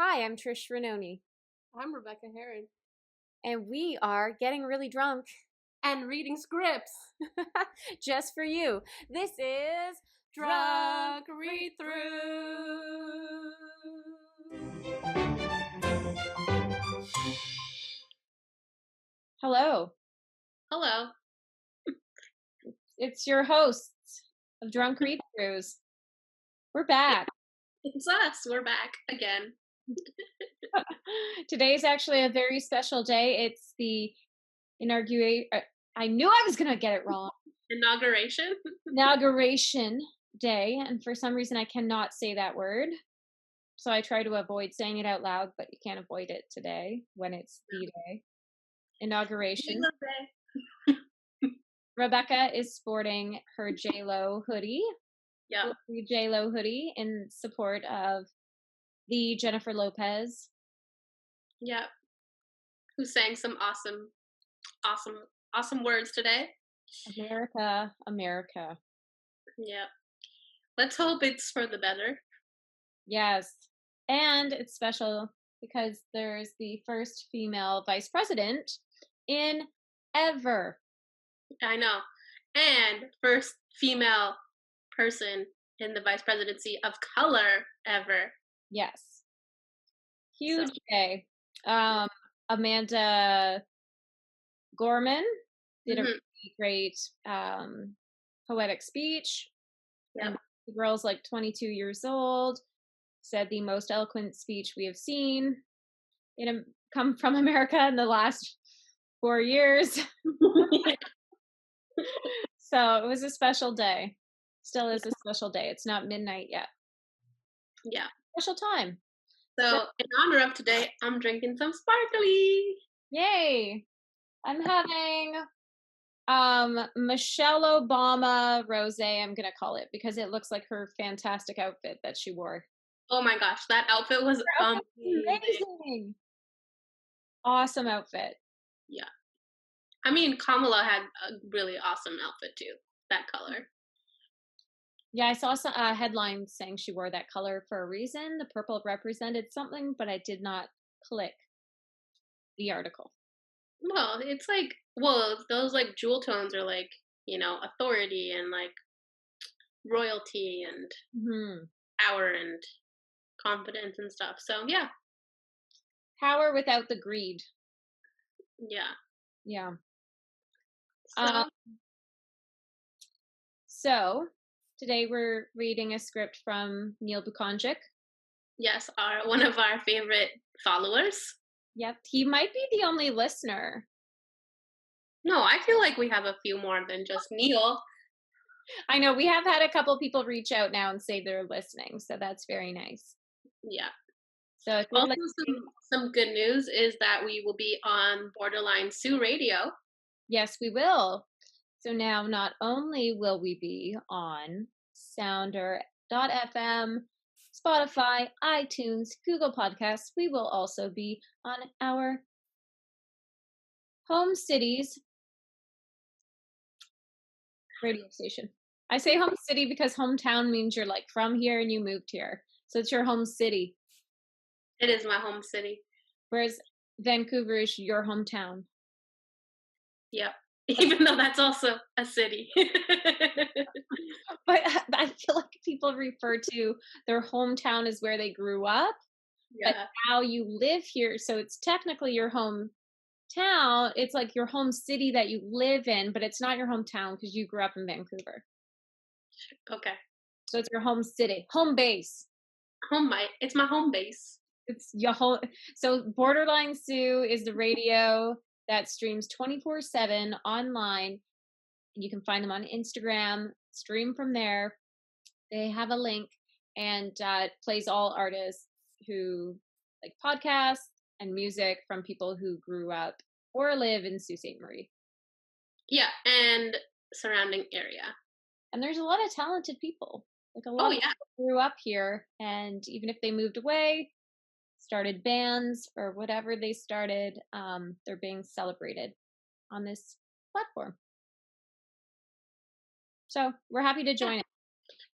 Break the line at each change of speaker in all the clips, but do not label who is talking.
Hi, I'm Trish Ranoni,
I'm Rebecca Heron.
and we are getting really drunk
And reading scripts.
just for you. This is
Drunk Read-Through.
Hello.
Hello.
It's your hosts of Drunk Read-Throughs. We're back.
It's us. We're back again.
Today is actually a very special day. It's the inauguration. I knew I was going to get it wrong.
Inauguration?
Inauguration day, and for some reason I cannot say that word. So I try to avoid saying it out loud, but you can't avoid it today when it's the day. Inauguration. Rebecca is sporting her Chalo hoodie.
Yeah.
Chalo hoodie in support of the Jennifer Lopez.
Yeah. Who sang some awesome words today.
America, America.
Yeah. Let's hope it's for the better.
Yes. And it's special because there's the first female vice president in ever.
I know. And first female person in the vice presidency of color ever.
Yes. Huge day. Amanda Gorman did a really great poetic speech.
Yep.
The girl's like 22 years old, said the most eloquent speech we have seen come from America in the last 4 years. So it was a special day. Still is a special day. It's not midnight yet.
Yeah.
Special time.
So in honor of today, I'm drinking some sparkly.
Yay. I'm having Michelle Obama rosé, I'm gonna call it, because it looks like her fantastic outfit that she wore.
Oh my gosh, that outfit was
amazing. Awesome outfit.
Yeah. I mean, Kamala had a really awesome outfit too, that color.
Yeah, I saw some headlines saying she wore that color for a reason. The purple represented something, but I did not click the article.
Well, it's like, those like jewel tones are like, authority and like royalty and power and confidence and stuff. So yeah.
Power without the greed.
Yeah.
Yeah.
So
today we're reading a script from Neil Bukonjic.
Yes, one of our favorite followers.
Yep, he might be the only listener.
No, I feel like we have a few more than just Neil.
I know, we have had a couple people reach out now and say they're listening, so that's very nice.
Yeah.
So if
also some good news is that we will be on Borderline Sue Radio.
Yes, we will. So now not only will we be on Sounder.fm, Spotify, iTunes, Google Podcasts, we will also be on our home city's radio station. I say home city because hometown means you're like from here and you moved here. So it's your home city.
It is my home city.
Whereas Vancouver is your hometown.
Yep. Even though that's also a city.
But I feel like people refer to their hometown as where they grew up. Yeah. But now you live here, so it's technically your hometown. It's like your home city that you live in, but it's not your hometown because you grew up in Vancouver.
Okay.
So it's your home city, home base.
It's my home base.
It's your home. So Borderline Sue is the radio that streams 24/7 online. You can find them on Instagram, stream from there. They have a link, and it plays all artists who like podcasts and music from people who grew up or live in Sault Ste. Marie.
Yeah, and surrounding area.
And there's a lot of talented people. Like a lot of people grew up here, and even if they moved away, started bands or whatever they started, they're being celebrated on this platform. So we're happy to join it.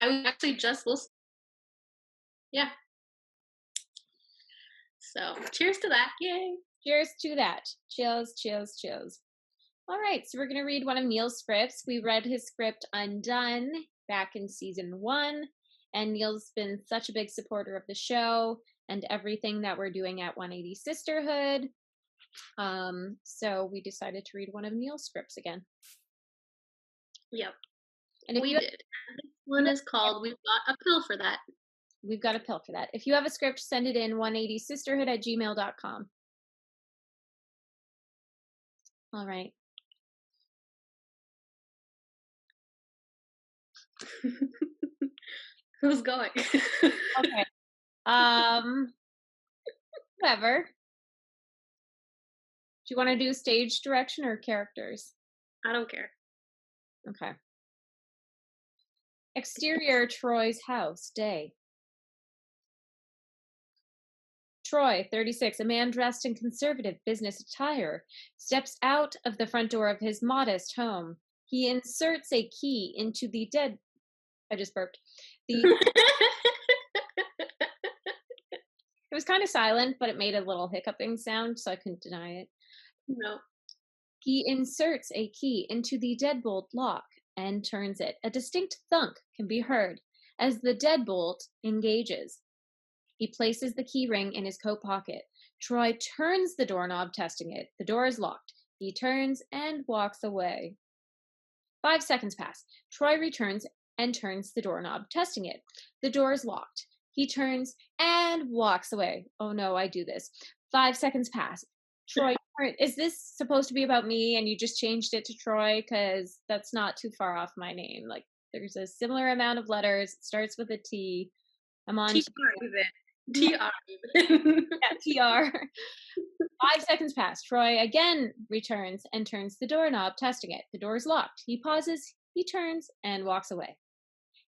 I was actually just listening. Yeah. So cheers to that. Yay.
Cheers to that. Cheers. All right, so we're going to read one of Neil's scripts. We read his script Undone back in season 1, and Neil's been such a big supporter of the show and everything that we're doing at 180 Sisterhood. So we decided to read one of Neil's scripts again.
Yep.
And if
we did. This one is called We've Got a Pill for That.
We've got a pill for that. If you have a script, send it in 180sisterhood@gmail.com. All right.
Who's going?
Okay. Whoever. Do you want to do stage direction or characters?
I don't care.
Okay. Exterior Troy's house, day. Troy, 36, a man dressed in conservative business attire, steps out of the front door of his modest home. He inserts a key into the dead... I just burped. It was kind of silent, but it made a little hiccuping sound, so I couldn't deny it.
No.
He inserts a key into the deadbolt lock and turns it. A distinct thunk can be heard as the deadbolt engages. He places the key ring in his coat pocket. Troy turns the doorknob, testing it. The door is locked. He turns and walks away. 5 seconds pass. Troy returns and turns the doorknob, testing it. The door is locked. He turns and walks away. Oh no, I do this. 5 seconds pass. Troy, is this supposed to be about me and you just changed it to Troy? Because that's not too far off my name. Like, there's a similar amount of letters. It starts with a T. I'm on
TR.
Yeah, TR. 5 seconds pass. Troy again returns and turns the doorknob, testing it. The door is locked. He pauses, he turns, and walks away.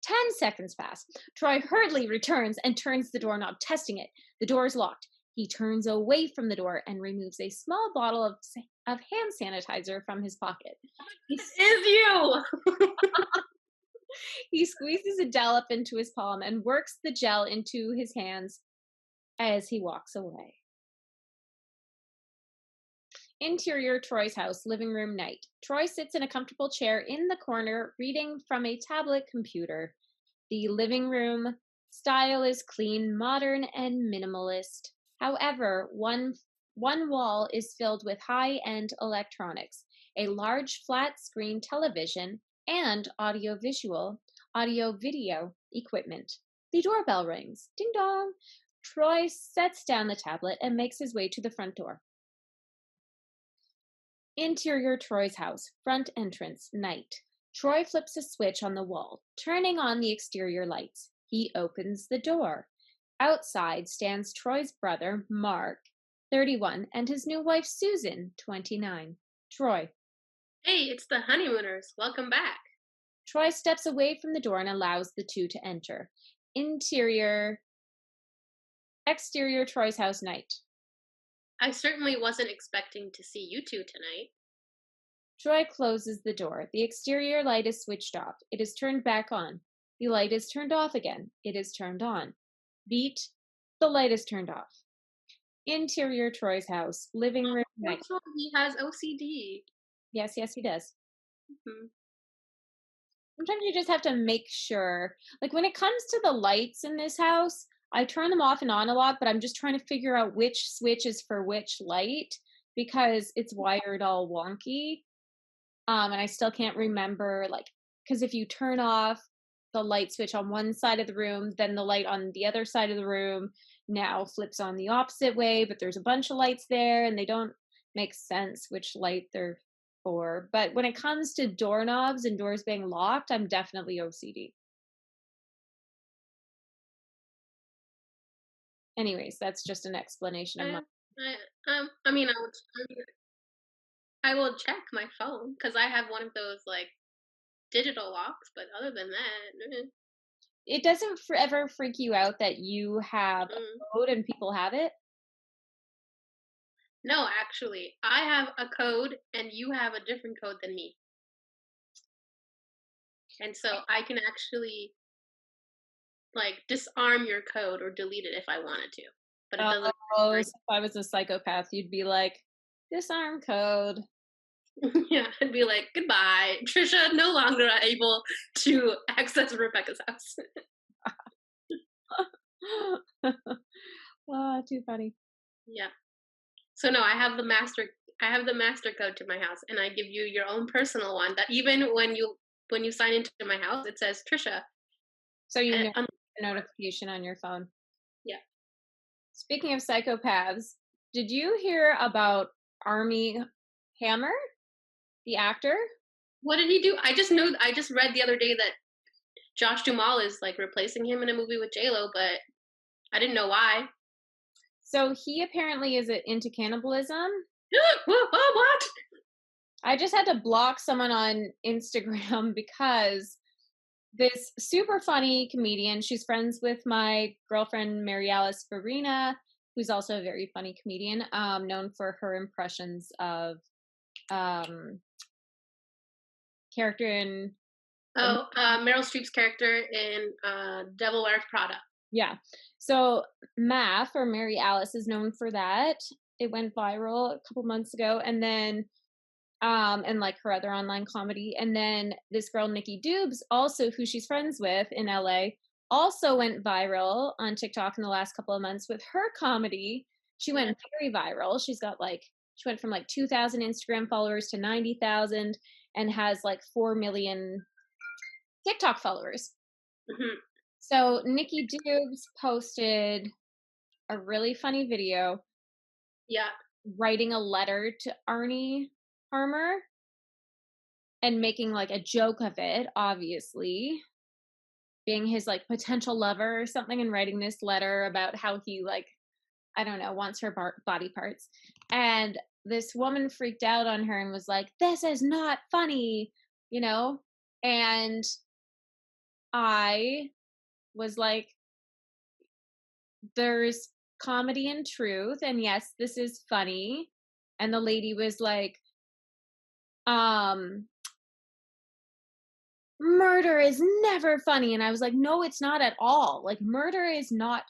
10 seconds pass. Troy hurriedly returns and turns the doorknob, testing it. The door is locked. He turns away from the door and removes a small bottle of hand sanitizer from his pocket.
This is you!
He squeezes a gel up into his palm and works the gel into his hands as he walks away. Interior Troy's house, living room, night. Troy sits in a comfortable chair in the corner, reading from a tablet computer. The living room style is clean, modern, and minimalist. However, one wall is filled with high-end electronics, a large flat-screen television, and audio-video equipment. The doorbell rings. Ding dong. Troy sets down the tablet and makes his way to the front door. Interior Troy's house, front entrance, night. Troy flips a switch on the wall, turning on the exterior lights. He opens the door. Outside stands Troy's brother, Mark, 31, and his new wife, Susan, 29. Troy.
Hey, it's the honeymooners. Welcome back.
Troy steps away from the door and allows the two to enter. Exterior Troy's house, night.
I certainly wasn't expecting to see you two tonight.
Troy closes the door. The exterior light is switched off. It is turned back on. The light is turned off again. It is turned on. Beat. The light is turned off. Interior Troy's house, living room, night.
He has OCD.
Yes, he does.
Mm-hmm.
Sometimes you just have to make sure. Like, when it comes to the lights in this house, I turn them off and on a lot, but I'm just trying to figure out which switch is for which light because it's wired all wonky. And I still can't remember, like, because if you turn off the light switch on one side of the room, then the light on the other side of the room now flips on the opposite way, but there's a bunch of lights there and they don't make sense which light they're for. But when it comes to doorknobs and doors being locked, I'm definitely OCD. Anyways, that's just an explanation of my...
I will check my phone because I have one of those like digital locks, but other than that,
It doesn't ever freak you out that you have a code and people have it?
No, actually, I have a code and you have a different code than me. And so I can actually like disarm your code or delete it if I wanted to. but it doesn't.
Oh, so if I was a psychopath, you'd be like, disarm code.
Yeah, I'd be like, goodbye. Trisha no longer able to access Rebecca's house.
Oh, too funny.
Yeah. So no, I have the master code to my house, and I give you your own personal one that even when you sign into my house, it says Trisha.
So you know a notification on your phone.
Yeah.
Speaking of psychopaths, did you hear about Army Hammer, the actor?
What did he do? I just read the other day that Josh Duhamel is like replacing him in a movie with Chalo, but I didn't know why.
So he apparently is into cannibalism.
What?
I just had to block someone on Instagram because this super funny comedian, she's friends with my girlfriend Mary Alice Farina, who's also a very funny comedian, known for her impressions of character in
Meryl Streep's character in Devil Wears Prada.
Yeah. So Math, or Mary Alice, is known for that. It went viral a couple months ago, and then and like her other online comedy. And then this girl Nikki Dubes, also who she's friends with in LA, also went viral on TikTok in the last couple of months with her comedy. She went very viral. She went from like 2,000 Instagram followers to 90,000 and has like 4 million TikTok followers.
Mm-hmm.
So Nikki Dubes posted a really funny video.
Yeah.
Writing a letter to Arnie Harmer and making like a joke of it, obviously. Being his like potential lover or something, and writing this letter about how he like, I don't know, wants her body parts. And this woman freaked out on her and was like, this is not funny, you know? And I was like, there's comedy and truth, and yes, this is funny. And the lady was like, murder is never funny. And I was like, no, it's not at all. Like, murder is not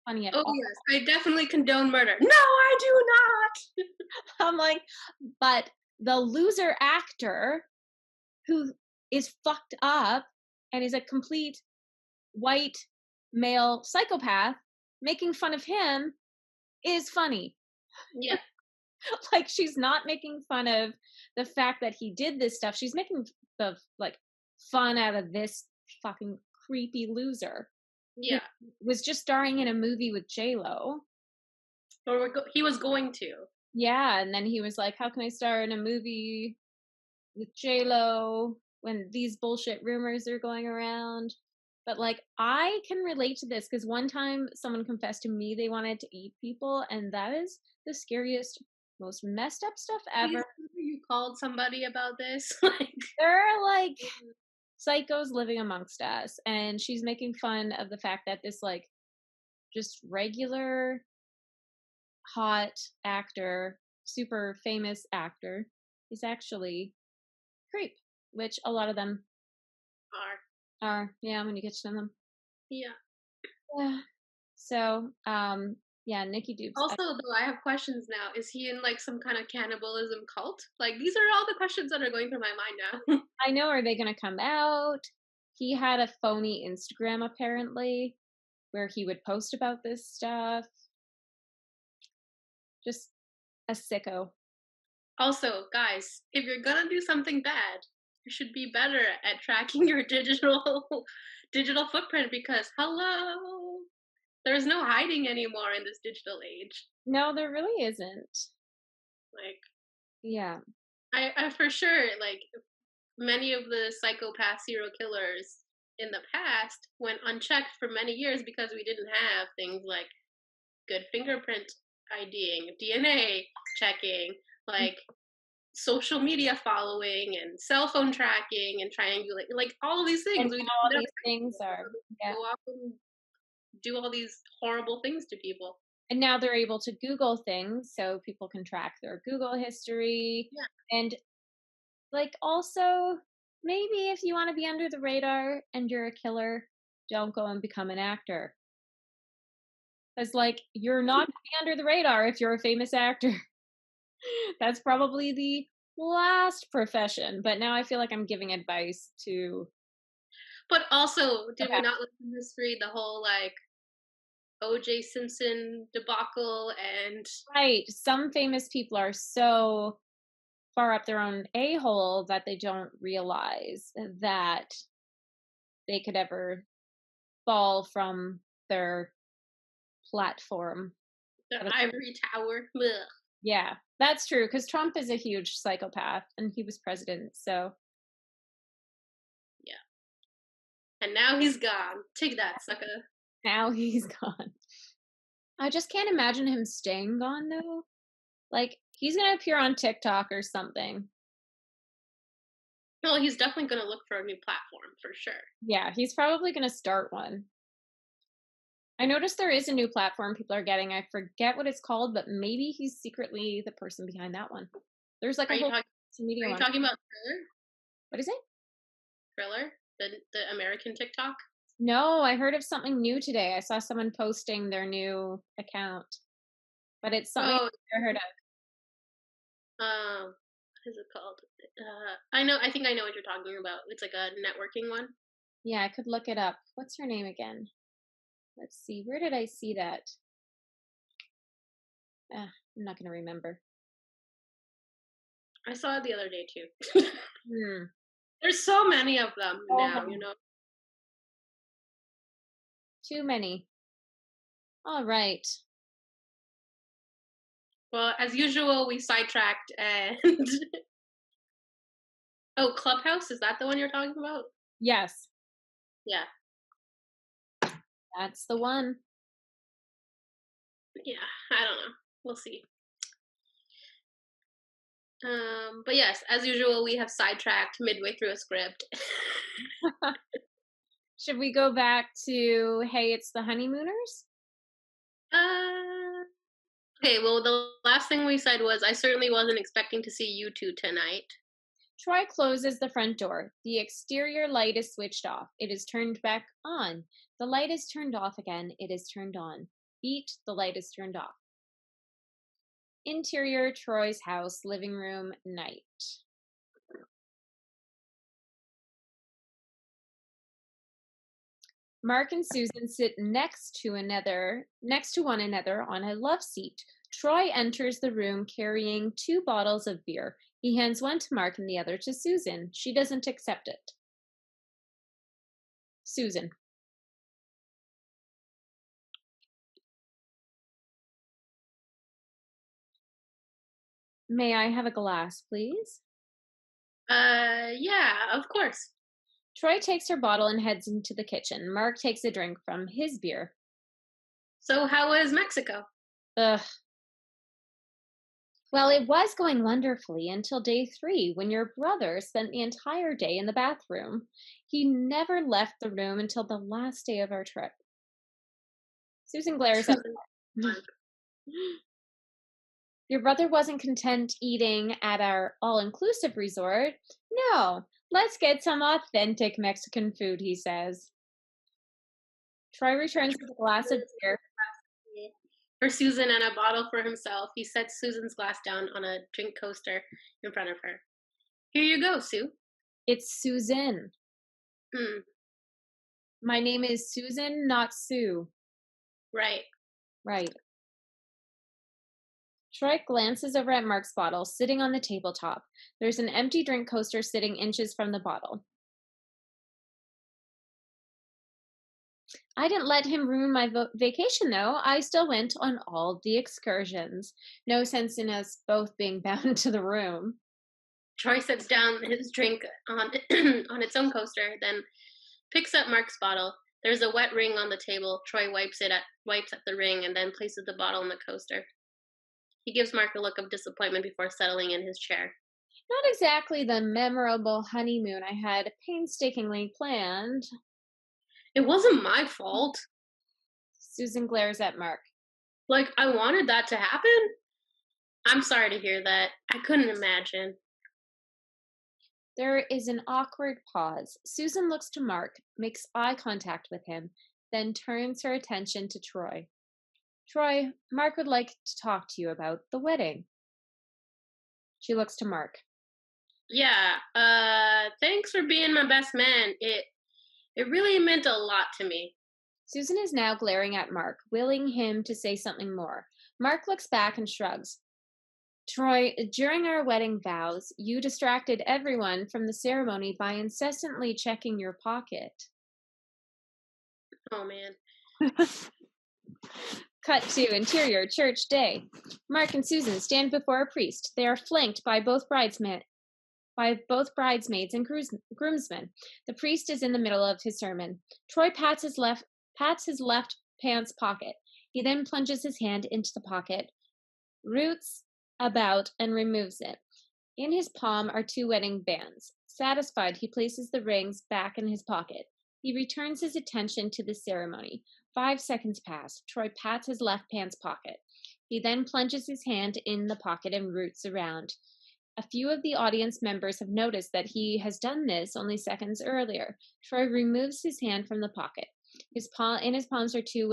funny at all.
Oh yes, I definitely condone murder. No, I do not.
I'm like, but the loser actor who is fucked up and is a complete white male psychopath, making fun of him is funny.
Yeah.
Like, she's not making fun of the fact that he did this stuff. She's making the like fun out of this fucking creepy loser.
Yeah.
He was just starring in a movie with J-Lo.
Or he was going to.
Yeah, and then he was like, how can I star in a movie with J-Lo when these bullshit rumors are going around? But like, I can relate to this because one time someone confessed to me they wanted to eat people, and that is the scariest, most messed up stuff ever.
You called somebody about this? Like,
there are like psychos living amongst us, and she's making fun of the fact that this like just regular hot actor, super famous actor, is actually creep, which a lot of them are. Yeah, when you get to know them.
Yeah.
So yeah, Nikki Dubes.
Also, though, I have questions now. Is he in like some kind of cannibalism cult? Like, these are all the questions that are going through my mind now.
I know. Are they going to come out? He had a phony Instagram apparently, where he would post about this stuff. Just a sicko.
Also, guys, if you're gonna do something bad, you should be better at tracking your digital footprint, because hello, there's no hiding anymore in this digital age.
No, there really isn't.
Like,
yeah,
I for sure, like, many of the psychopath serial killers in the past went unchecked for many years because we didn't have things like good fingerprint IDing, DNA checking, like social media following and cell phone tracking and triangulate, like all of these things.
And all these things are
go off and do all these horrible things to people.
And now they're able to Google things so people can track their Google history.
Yeah.
And like, also, maybe if you want to be under the radar and you're a killer, don't go and become an actor. Because, like, you're not under the radar if you're a famous actor. That's probably the last profession. But now I feel like I'm giving advice to.
But also, did we not listen to this read the whole like O.J. Simpson debacle and
Right. Some famous people are so far up their own a-hole that they don't realize that they could ever fall from their platform.
the ivory tower? Ugh.
Yeah, that's true, because Trump is a huge psychopath and he was president, so.
Yeah. And now he's gone. Take that, sucker.
Now he's gone. I just can't imagine him staying gone, though. Like, he's gonna appear on TikTok or something.
Well, he's definitely going to look for a new platform for sure.
Yeah, he's probably gonna start one. I noticed there is a new platform people are getting. I forget what it's called, but maybe he's secretly the person behind that one. There's like a whole media
one. Are you talking about Thriller?
What is it?
Thriller? The American TikTok?
No, I heard of something new today. I saw someone posting their new account, but it's something I heard of.
What is it called? I think I know what you're talking about. It's like a networking one.
Yeah, I could look it up. What's her name again? Let's see. Where did I see that? I'm not going to remember.
I saw it the other day too. There's so many of them now, you know.
Too many. All right.
Well, as usual, we sidetracked and oh, Clubhouse, is that the one you're talking about?
Yes.
Yeah.
That's the one.
Yeah, I don't know. We'll see. But yes, as usual, we have sidetracked midway through a script.
Should we go back to Hey, It's the Honeymooners?
Okay, well, the last thing we said was I certainly wasn't expecting to see you two tonight.
Troy closes the front door. The exterior light is switched off. It is turned back on. The light is turned off again. It is turned on. Beat, the light is turned off. Interior, Troy's house, living room, night. Mark and Susan sit next to one another on a love seat. Troy enters the room carrying 2 bottles of beer. He hands one to Mark and the other to Susan. She doesn't accept it. Susan. May I have a glass, please?
Yeah, of course.
Troy takes her bottle and heads into the kitchen. Mark takes a drink from his beer.
So how was Mexico?
Ugh. Well, it was going wonderfully until day 3, when your brother spent the entire day in the bathroom. He never left the room until the last day of our trip. Susan glares at Mark. Your brother wasn't content eating at our all-inclusive resort. No, let's get some authentic Mexican food, he says. Troy returns with a glass of beer.
For Susan and a bottle for himself. He sets Susan's glass down on a drink coaster in front of her. Here you go, Sue.
It's Susan. My name is Susan, not Sue.
Right.
Right. Troy glances over at Mark's bottle, sitting on the tabletop. There's an empty drink coaster sitting inches from the bottle. I didn't let him ruin my vacation, though. I still went on all the excursions. No sense in us both being bound to the room.
Troy sets down his drink on on its own coaster, then picks up Mark's bottle. There's a wet ring on the table. Troy wipes at the ring and then places the bottle on the coaster. He gives Mark a look of disappointment before settling in his chair.
Not exactly the memorable honeymoon I had painstakingly planned.
It wasn't my fault.
Susan glares at Mark.
Like, I wanted that to happen? I'm sorry to hear that. I couldn't imagine.
There is an awkward pause. Susan looks to Mark, makes eye contact with him, then turns her attention to Troy. Troy, Mark would like to talk to you about the wedding. She looks to Mark.
Yeah, thanks for being my best man. It really meant a lot to me.
Susan is now glaring at Mark, willing him to say something more. Mark looks back and shrugs. Troy, during our wedding vows, you distracted everyone from the ceremony by incessantly checking your pocket.
Oh, man.
Cut to interior church day. Mark and Susan stand before a priest. They are flanked by both bridesmaids and groomsmen. The priest is in the middle of his sermon. Troy pats his left pants pocket. He then plunges his hand into the pocket, roots about, and removes it. In his palm are 2 wedding bands. Satisfied, he places the rings back in his pocket. He returns his attention to the ceremony. 5 seconds pass. Troy pats his left pants pocket. He then plunges his hand in the pocket and roots around. A few of the audience members have noticed that he has done this only seconds earlier. Troy removes his hand from the pocket. In his palms are 2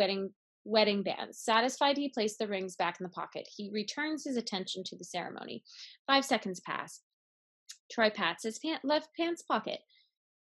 wedding bands. Satisfied, he placed the rings back in the pocket. He returns his attention to the ceremony. 5 seconds pass. Troy pats his left pants pocket.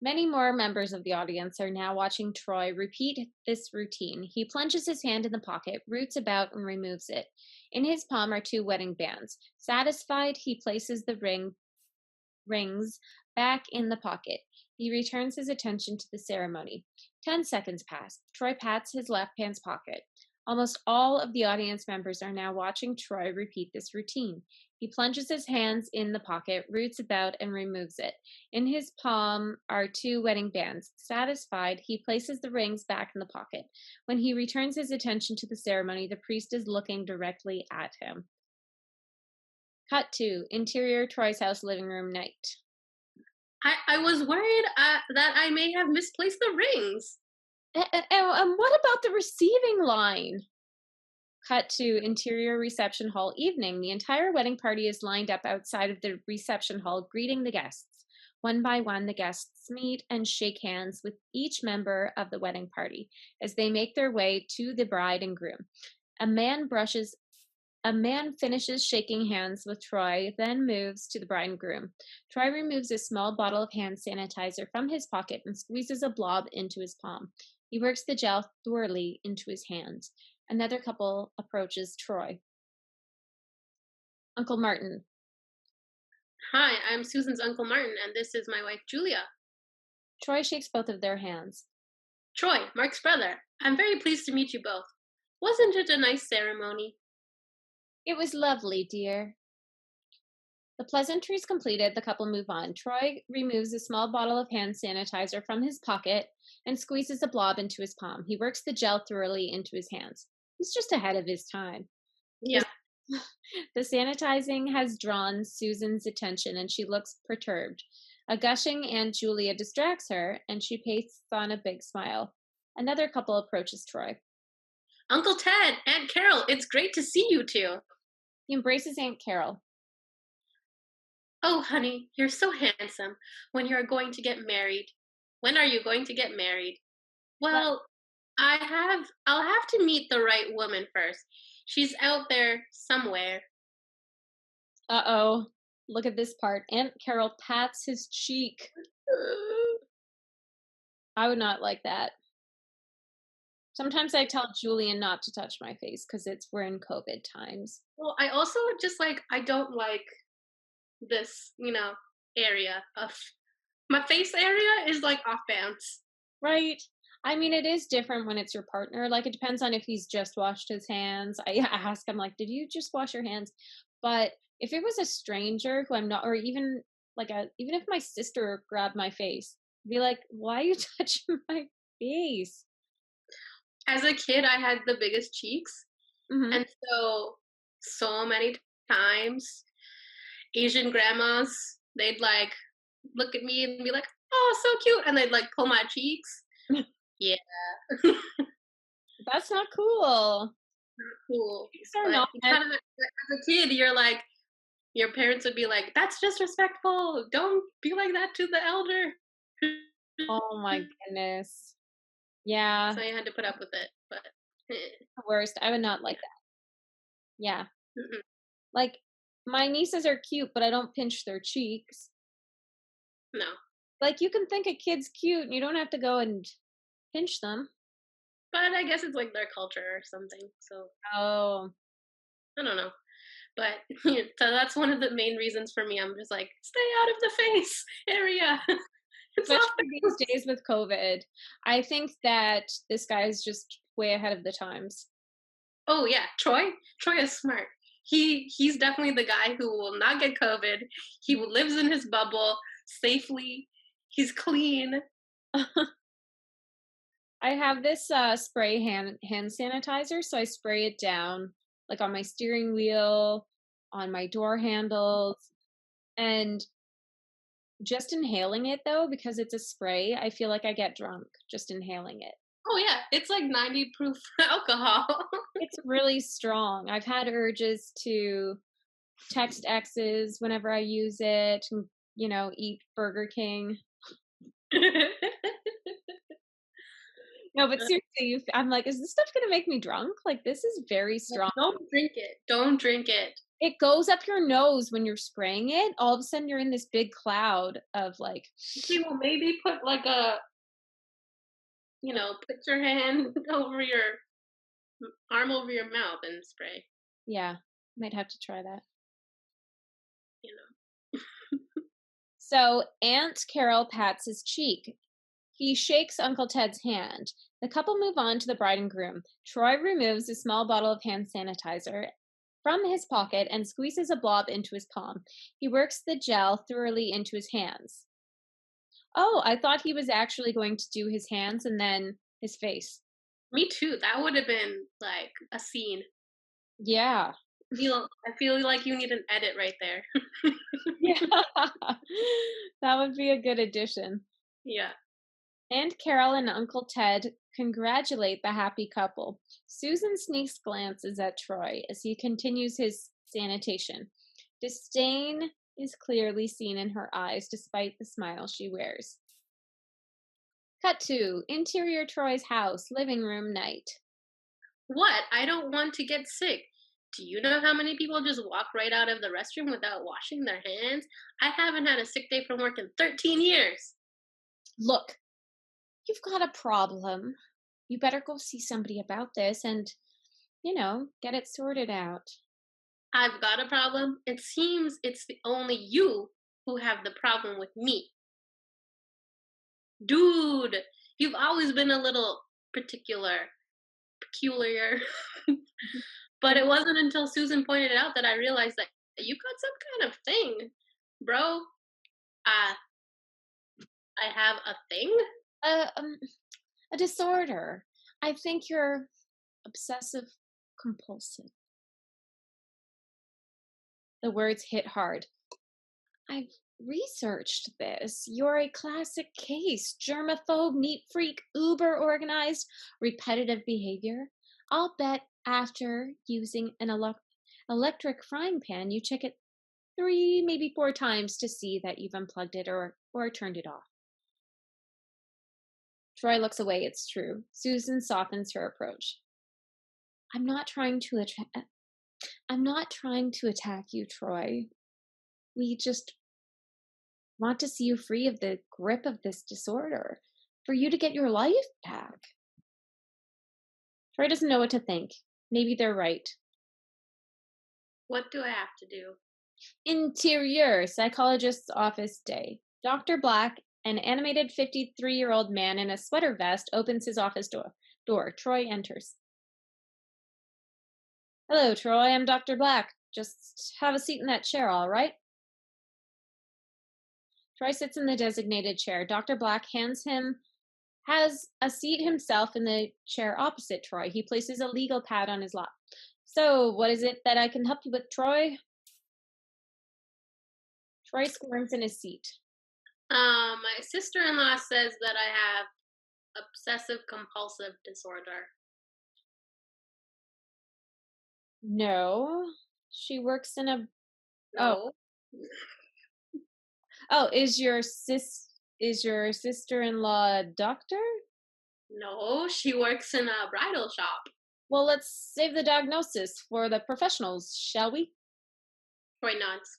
Many more members of the audience are now watching Troy repeat this routine. He plunges his hand in the pocket, roots about, and removes it. In his palm are 2 wedding bands. Satisfied, he places the rings back in the pocket. He returns his attention to the ceremony. 10 seconds pass. Troy pats his left pants pocket. Almost all of the audience members are now watching Troy repeat this routine. He plunges his hands in the pocket, roots about, and removes it. In his palm are 2 wedding bands. Satisfied, he places the rings back in the pocket. When he returns his attention to the ceremony, the priest is looking directly at him. Cut to interior Troy's house living room night.
I was worried that I may have misplaced the rings.
And what about the receiving line? Cut to interior reception hall evening. The entire wedding party is lined up outside of the reception hall, greeting the guests. One by one, the guests meet and shake hands with each member of the wedding party as they make their way to the bride and groom. A man finishes shaking hands with Troy, then moves to the bride and groom. Troy removes a small bottle of hand sanitizer from his pocket and squeezes a blob into his palm. He works the gel thoroughly into his hands. Another couple approaches Troy. Uncle Martin.
Hi, I'm Susan's Uncle Martin, and this is my wife, Julia.
Troy shakes both of their hands.
Troy, Mark's brother. I'm very pleased to meet you both. Wasn't it a nice ceremony?
It was lovely, dear. The pleasantries completed, the couple move on. Troy removes a small bottle of hand sanitizer from his pocket and squeezes a blob into his palm. He works the gel thoroughly into his hands. He's just ahead of his time.
Yeah.
The sanitizing has drawn Susan's attention, and she looks perturbed. A gushing Aunt Julia distracts her, and she pastes on a big smile. Another couple approaches Troy.
Uncle Ted, Aunt Carol, it's great to see you two.
He embraces Aunt Carol.
Oh, honey, you're so handsome. When are you going to get married? Well, I'll have to meet the right woman first. She's out there somewhere.
Uh-oh. Look at this part. Aunt Carol pats his cheek. I would not like that. Sometimes I tell Julian not to touch my face because we're in COVID times.
Well, I also I don't like this, area of my face area is off bounds.
Right. I mean, it is different when it's your partner. It depends on if he's just washed his hands. I ask him, did you just wash your hands? But if it was a stranger who I'm not, or even even if my sister grabbed my face, I'd be like, why are you touching my face?
As a kid, I had the biggest cheeks. Mm-hmm. And so many times, Asian grandmas, they'd look at me and be like, oh, so cute. And they'd pull my cheeks. Yeah.
That's not cool.
Not cool. As a kid, your parents would be like, that's disrespectful. Don't be like that to the elder.
Oh my goodness. Yeah.
So I had to put up with it. But
The worst. I would not like that. Yeah.
Mm-mm.
Like, my nieces are cute, but I don't pinch their cheeks.
No.
Like, you can think a kid's cute and you don't have to go and pinch them.
But I guess it's like their culture or something. So
Oh.
I don't know. But so that's one of the main reasons for me. I'm just like, stay out of the face area. It's off
Especially these days with COVID. I think that this guy is just way ahead of the times.
Oh yeah, Troy. Troy is smart. He's definitely the guy who will not get COVID. He lives in his bubble safely. He's clean.
I have this spray hand sanitizer, so I spray it down like on my steering wheel, on my door handles, and just inhaling it though, because it's a spray, I feel like I get drunk just inhaling it.
Oh yeah, it's like 90 proof alcohol.
It's really strong. I've had urges to text exes whenever I use it, and, eat Burger King. No, but seriously, I'm like, is this stuff gonna make me drunk? Like, this is very strong.
Don't drink it. Don't drink it.
It goes up your nose when you're spraying it. All of a sudden, you're in this big cloud of like.
Okay, well, maybe put like put your hand over your arm over your mouth and spray.
Yeah, might have to try that.
You know.
So Aunt Carol pats his cheek. He shakes Uncle Ted's hand. The couple move on to the bride and groom. Troy removes a small bottle of hand sanitizer from his pocket and squeezes a blob into his palm. He works the gel thoroughly into his hands. Oh, I thought he was actually going to do his hands and then his face.
Me too. That would have been like a scene.
Yeah.
I feel like you need an edit right there.
Yeah. That would be a good addition.
Yeah.
Aunt Carol and Uncle Ted congratulate the happy couple. Susan sneaks glances at Troy as he continues his sanitation. Disdain is clearly seen in her eyes despite the smile she wears. Cut to interior Troy's house, living room night.
What? I don't want to get sick. Do you know how many people just walk right out of the restroom without washing their hands? I haven't had a sick day from work in 13 years.
Look, you've got a problem. You better go see somebody about this and, get it sorted out.
I've got a problem. It seems it's only you who have the problem with me. Dude, you've always been a little peculiar. But it wasn't until Susan pointed it out that I realized that you got some kind of thing, bro. I have a thing?
A disorder. I think you're obsessive compulsive. The words hit hard. I've researched this. You're a classic case. Germaphobe, neat freak, uber organized, repetitive behavior. I'll bet after using an electric frying pan, you check it 3, maybe 4 times to see that you've unplugged it or turned it off. Troy looks away. It's true. Susan softens her approach. I'm not trying to attack you, Troy. We just want to see you free of the grip of this disorder, for you to get your life back. Troy doesn't know what to think. Maybe they're right.
What do I have to do?
Interior psychologist's office day. Dr. Black, an animated 53-year-old man in a sweater vest, opens his office door. Troy enters. Hello, Troy. I'm Dr. Black. Just have a seat in that chair, all right? Troy sits in the designated chair. Dr. Black has a seat himself in the chair opposite Troy. He places a legal pad on his lap. So, what is it that I can help you with, Troy? Troy squirms in his seat.
My sister-in-law says that I have obsessive compulsive disorder.
No. She works in a...
No.
Oh, is your sister-in-law a doctor?
No, she works in a bridal shop.
Well, let's save the diagnosis for the professionals, shall we?
Troy nods.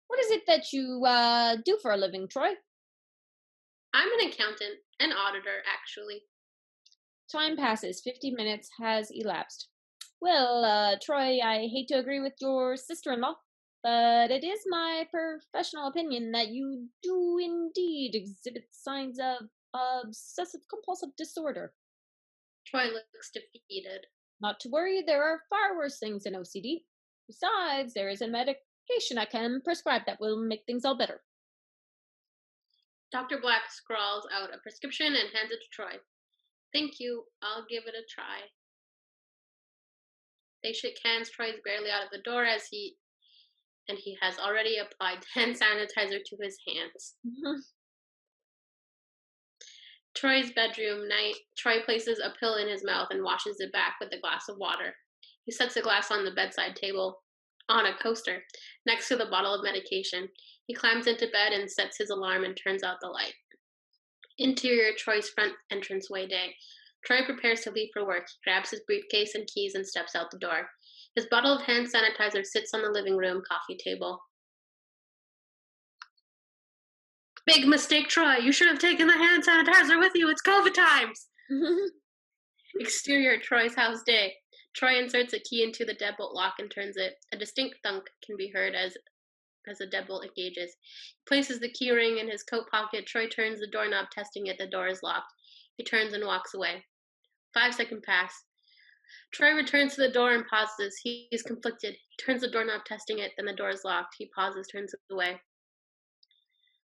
What is it that you do for a living, Troy?
I'm an accountant, an auditor, actually.
Time passes. 50 minutes has elapsed. Well, Troy, I hate to agree with your sister-in-law, but it is my professional opinion that you do indeed exhibit signs of obsessive-compulsive disorder.
Troy looks defeated.
Not to worry, there are far worse things than OCD. Besides, there is a medication I can prescribe that will make things all better.
Dr. Black scrawls out a prescription and hands it to Troy. Thank you, I'll give it a try. They shake hands. Troy is barely out of the door he has already applied hand sanitizer to his hands. Troy's bedroom night. Troy places a pill in his mouth and washes it back with a glass of water. He sets the glass on the bedside table on a coaster next to the bottle of medication. He climbs into bed and sets his alarm and turns out the light. Interior Troy's front entranceway day. Troy prepares to leave for work. He grabs his briefcase and keys and steps out the door. His bottle of hand sanitizer sits on the living room coffee table. Big mistake, Troy. You should have taken the hand sanitizer with you. It's COVID times. Exterior Troy's house day. Troy inserts a key into the deadbolt lock and turns it. A distinct thunk can be heard as the deadbolt engages. He places the key ring in his coat pocket. Troy turns the doorknob, testing it. The door is locked. He turns and walks away. 5 seconds pass. Troy returns to the door and pauses. He is conflicted. He turns the doorknob, testing it. Then the door is locked. He pauses, turns it away.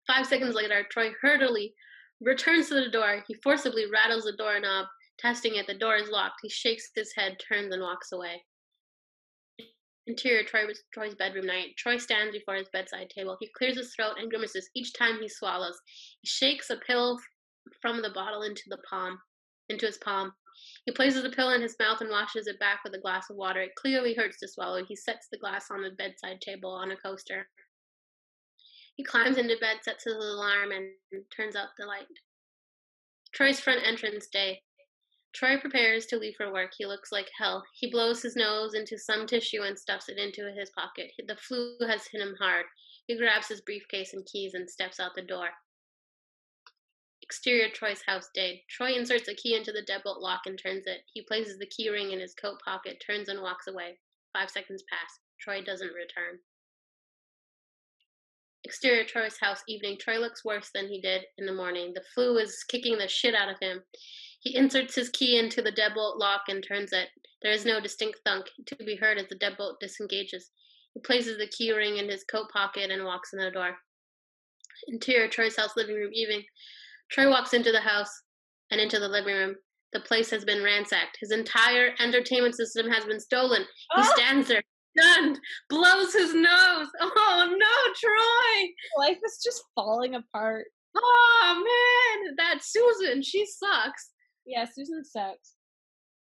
5 seconds later, Troy hurriedly returns to the door. He forcibly rattles the doorknob, testing it. The door is locked. He shakes his head, turns, and walks away. Interior Troy's bedroom night. Troy stands before his bedside table. He clears his throat and grimaces each time he swallows. He shakes a pill from the bottle into his palm. He places the pill in his mouth and washes it back with a glass of water. It clearly hurts to swallow. He sets the glass on the bedside table on a coaster. He climbs into bed, sets his alarm, and turns out the light. Troy's front entrance day. Troy prepares to leave for work. He looks like hell. He blows his nose into some tissue and stuffs it into his pocket. The flu has hit him hard. He grabs his briefcase and keys and steps out the door. Exterior Troy's house day. Troy inserts a key into the deadbolt lock and turns it. He places the key ring in his coat pocket, turns and walks away. 5 seconds pass. Troy doesn't return. Exterior Troy's house evening. Troy looks worse than he did in the morning. The flu is kicking the shit out of him. He inserts his key into the deadbolt lock and turns it. There is no distinct thunk to be heard as the deadbolt disengages. He places the key ring in his coat pocket and walks in the door. Interior Troy's house living room evening. Troy walks into the house and into the living room. The place has been ransacked. His entire entertainment system has been stolen. He stands there, stunned, blows his nose. Oh no, Troy!
Life is just falling apart.
Oh man, that's Susan. She sucks.
Yeah, Susan sucks.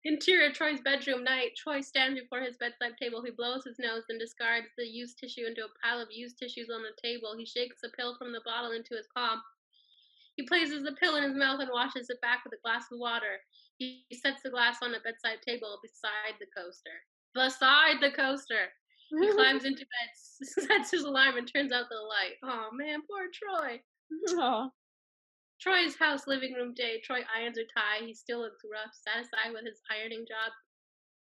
Interior Troy's bedroom night. Troy stands before his bedside table. He blows his nose and discards the used tissue into a pile of used tissues on the table. He shakes a pill from the bottle into his palm. He places the pill in his mouth and washes it back with a glass of water. He sets the glass on a bedside table beside the coaster. He climbs into bed, sets his alarm, and turns out the light. Oh man, poor Troy.
Aww.
Troy's house living room day. Troy irons her tie. He still looks rough, satisfied with his ironing job.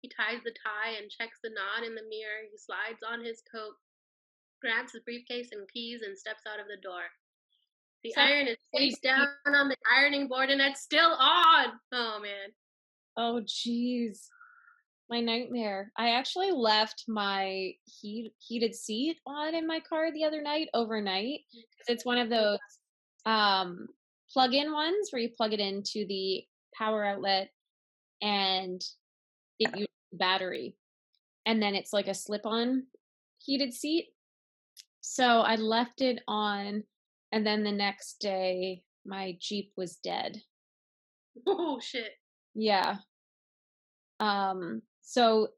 He ties the tie and checks the knot in the mirror. He slides on his coat, grabs his briefcase and keys, and steps out of the door. The iron is face down on the ironing board, and it's still on. Oh, man.
Oh, jeez. My nightmare. I actually left my heated seat on in my car the other night, overnight. It's one of those plug-in ones where you plug it into the power outlet and it uses the battery. And then it's like a slip-on heated seat. So I left it on, and then the next day my Jeep was dead.
Oh, shit.
Yeah. So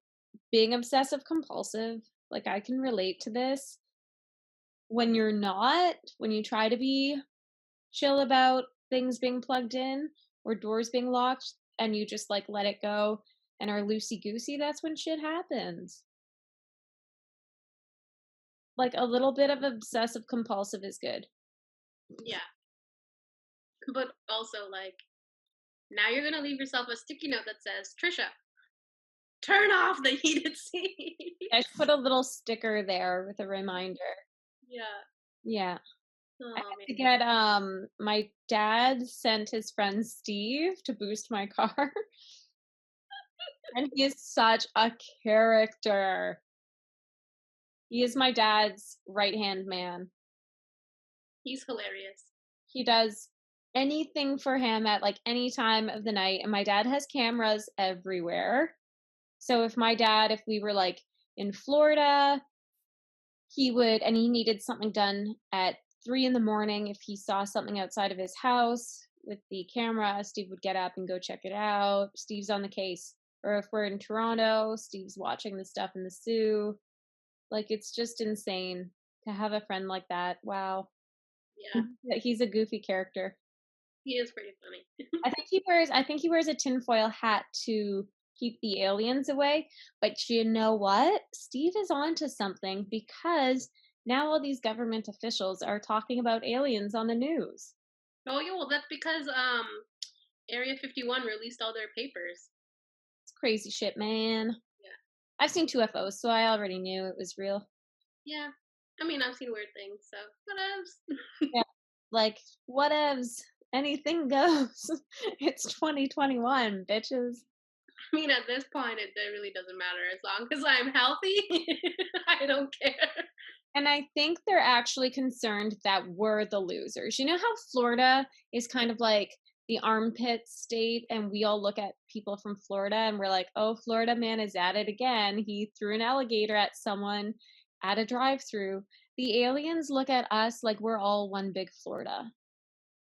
being obsessive compulsive, like I can relate to this. When you try to be chill about things being plugged in or doors being locked and you just like let it go, and are loosey-goosey, that's when shit happens. Like, a little bit of obsessive compulsive is good.
Yeah. But also, like, now you're gonna leave yourself a sticky note that says, Trisha, turn off the heated seat.
I should put a little sticker there with a reminder.
Yeah.
Yeah.
Oh,
I had to
man.
get, my dad sent his friend Steve to boost my car. And he is such a character. He is my dad's right-hand man.
He's hilarious.
He does anything for him at, like, any time of the night, and my dad has cameras everywhere. So if we were, like, in Florida, he needed something done at 3 in the morning. If he saw something outside of his house with the camera, Steve would get up and go check it out. Steve's on the case. Or if we're in Toronto, Steve's watching the stuff in the zoo. Like, it's just insane to have a friend like that. Wow.
Yeah.
He's a goofy character.
He is pretty funny.
I think he wears a tinfoil hat to keep the aliens away. But you know what? Steve is onto something, because now all these government officials are talking about aliens on the news.
Oh, yeah, well, that's because Area 51 released all their papers.
It's crazy shit, man.
Yeah.
I've seen 2 UFOs, so I already knew it was real.
Yeah. I mean, I've seen weird things, so whatevs.
Yeah. Like, whatevs. Anything goes. It's 2021, bitches.
I mean, at this point, it really doesn't matter. As long as I'm healthy, I don't care.
And I think they're actually concerned that we're the losers. You know how Florida is kind of like the armpit state, and we all look at people from Florida and we're like, oh, Florida man is at it again. He threw an alligator at someone at a drive-through. The aliens look at us like we're all one big Florida.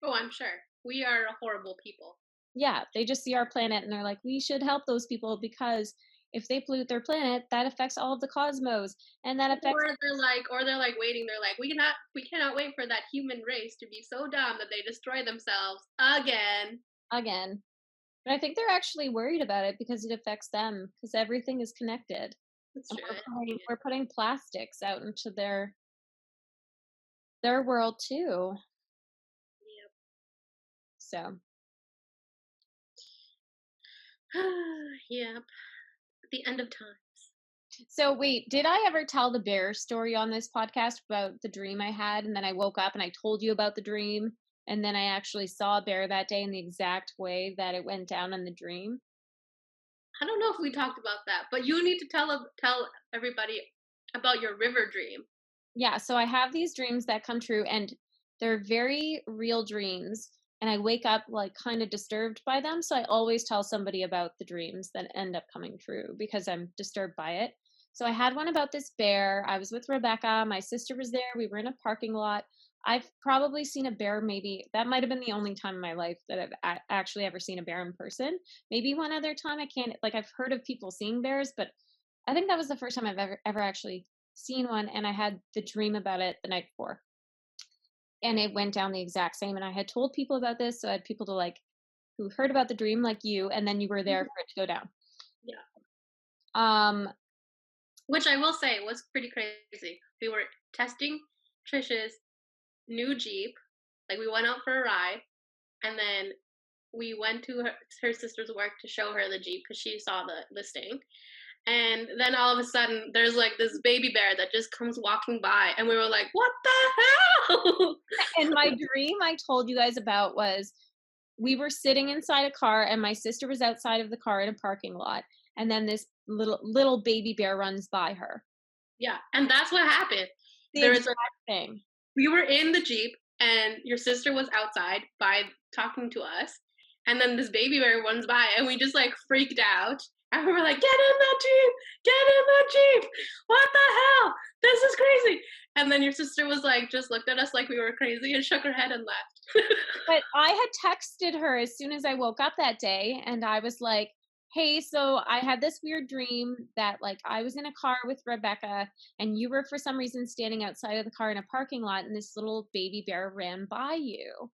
Oh, I'm sure. We are horrible people.
Yeah, they just see our planet and they're like, we should help those people, because if they pollute their planet, that affects all of the cosmos, and that affects.
Or they're like waiting. They're like, we cannot wait for that human race to be so dumb that they destroy themselves again.
But I think they're actually worried about it because it affects them, because everything is connected.
That's true.
We're putting plastics out into their world too.
Yep.
So.
Yep. The end of times.
So wait, did I ever tell the bear story on this podcast about the dream I had, and then I woke up and I told you about the dream, and then I actually saw a bear that day in the exact way that it went down in the dream?
I don't know if we talked about that, but you need to tell everybody about your river dream.
Yeah, so I have these dreams that come true, and they're very real dreams, and I wake up like kind of disturbed by them. So I always tell somebody about the dreams that end up coming true because I'm disturbed by it. So I had one about this bear. I was with Rebecca. My sister was there. We were in a parking lot. I've probably seen a bear, maybe that might have been the only time in my life that I've actually ever seen a bear in person. Maybe one other time. I can't, like, I've heard of people seeing bears, but I think that was the first time I've ever actually seen one. And I had the dream about it the night before. And it went down the exact same. And I had told people about this. So I had people who heard about the dream like you, and then you were there for it to go down.
Yeah. Which I will say was pretty crazy. We were testing Trisha's new Jeep. Like, we went out for a ride, and then we went to her sister's work to show her the Jeep because she saw the listing. And then all of a sudden, there's like this baby bear that just comes walking by, and we were like, what the hell?
And my dream I told you guys about was, we were sitting inside a car, and my sister was outside of the car in a parking lot, and then this little baby bear runs by her.
Yeah, and that's what happened.
There was a thing.
We were in the Jeep, and your sister was outside talking to us, and then this baby bear runs by, and we just like freaked out. And we were like, get in the Jeep! Get in the Jeep! What the hell? This is crazy! And then your sister was like, just looked at us like we were crazy and shook her head and left.
But I had texted her as soon as I woke up that day, and I was like, hey, so I had this weird dream that, like, I was in a car with Rebecca, and you were for some reason standing outside of the car in a parking lot, and this little baby bear ran by you.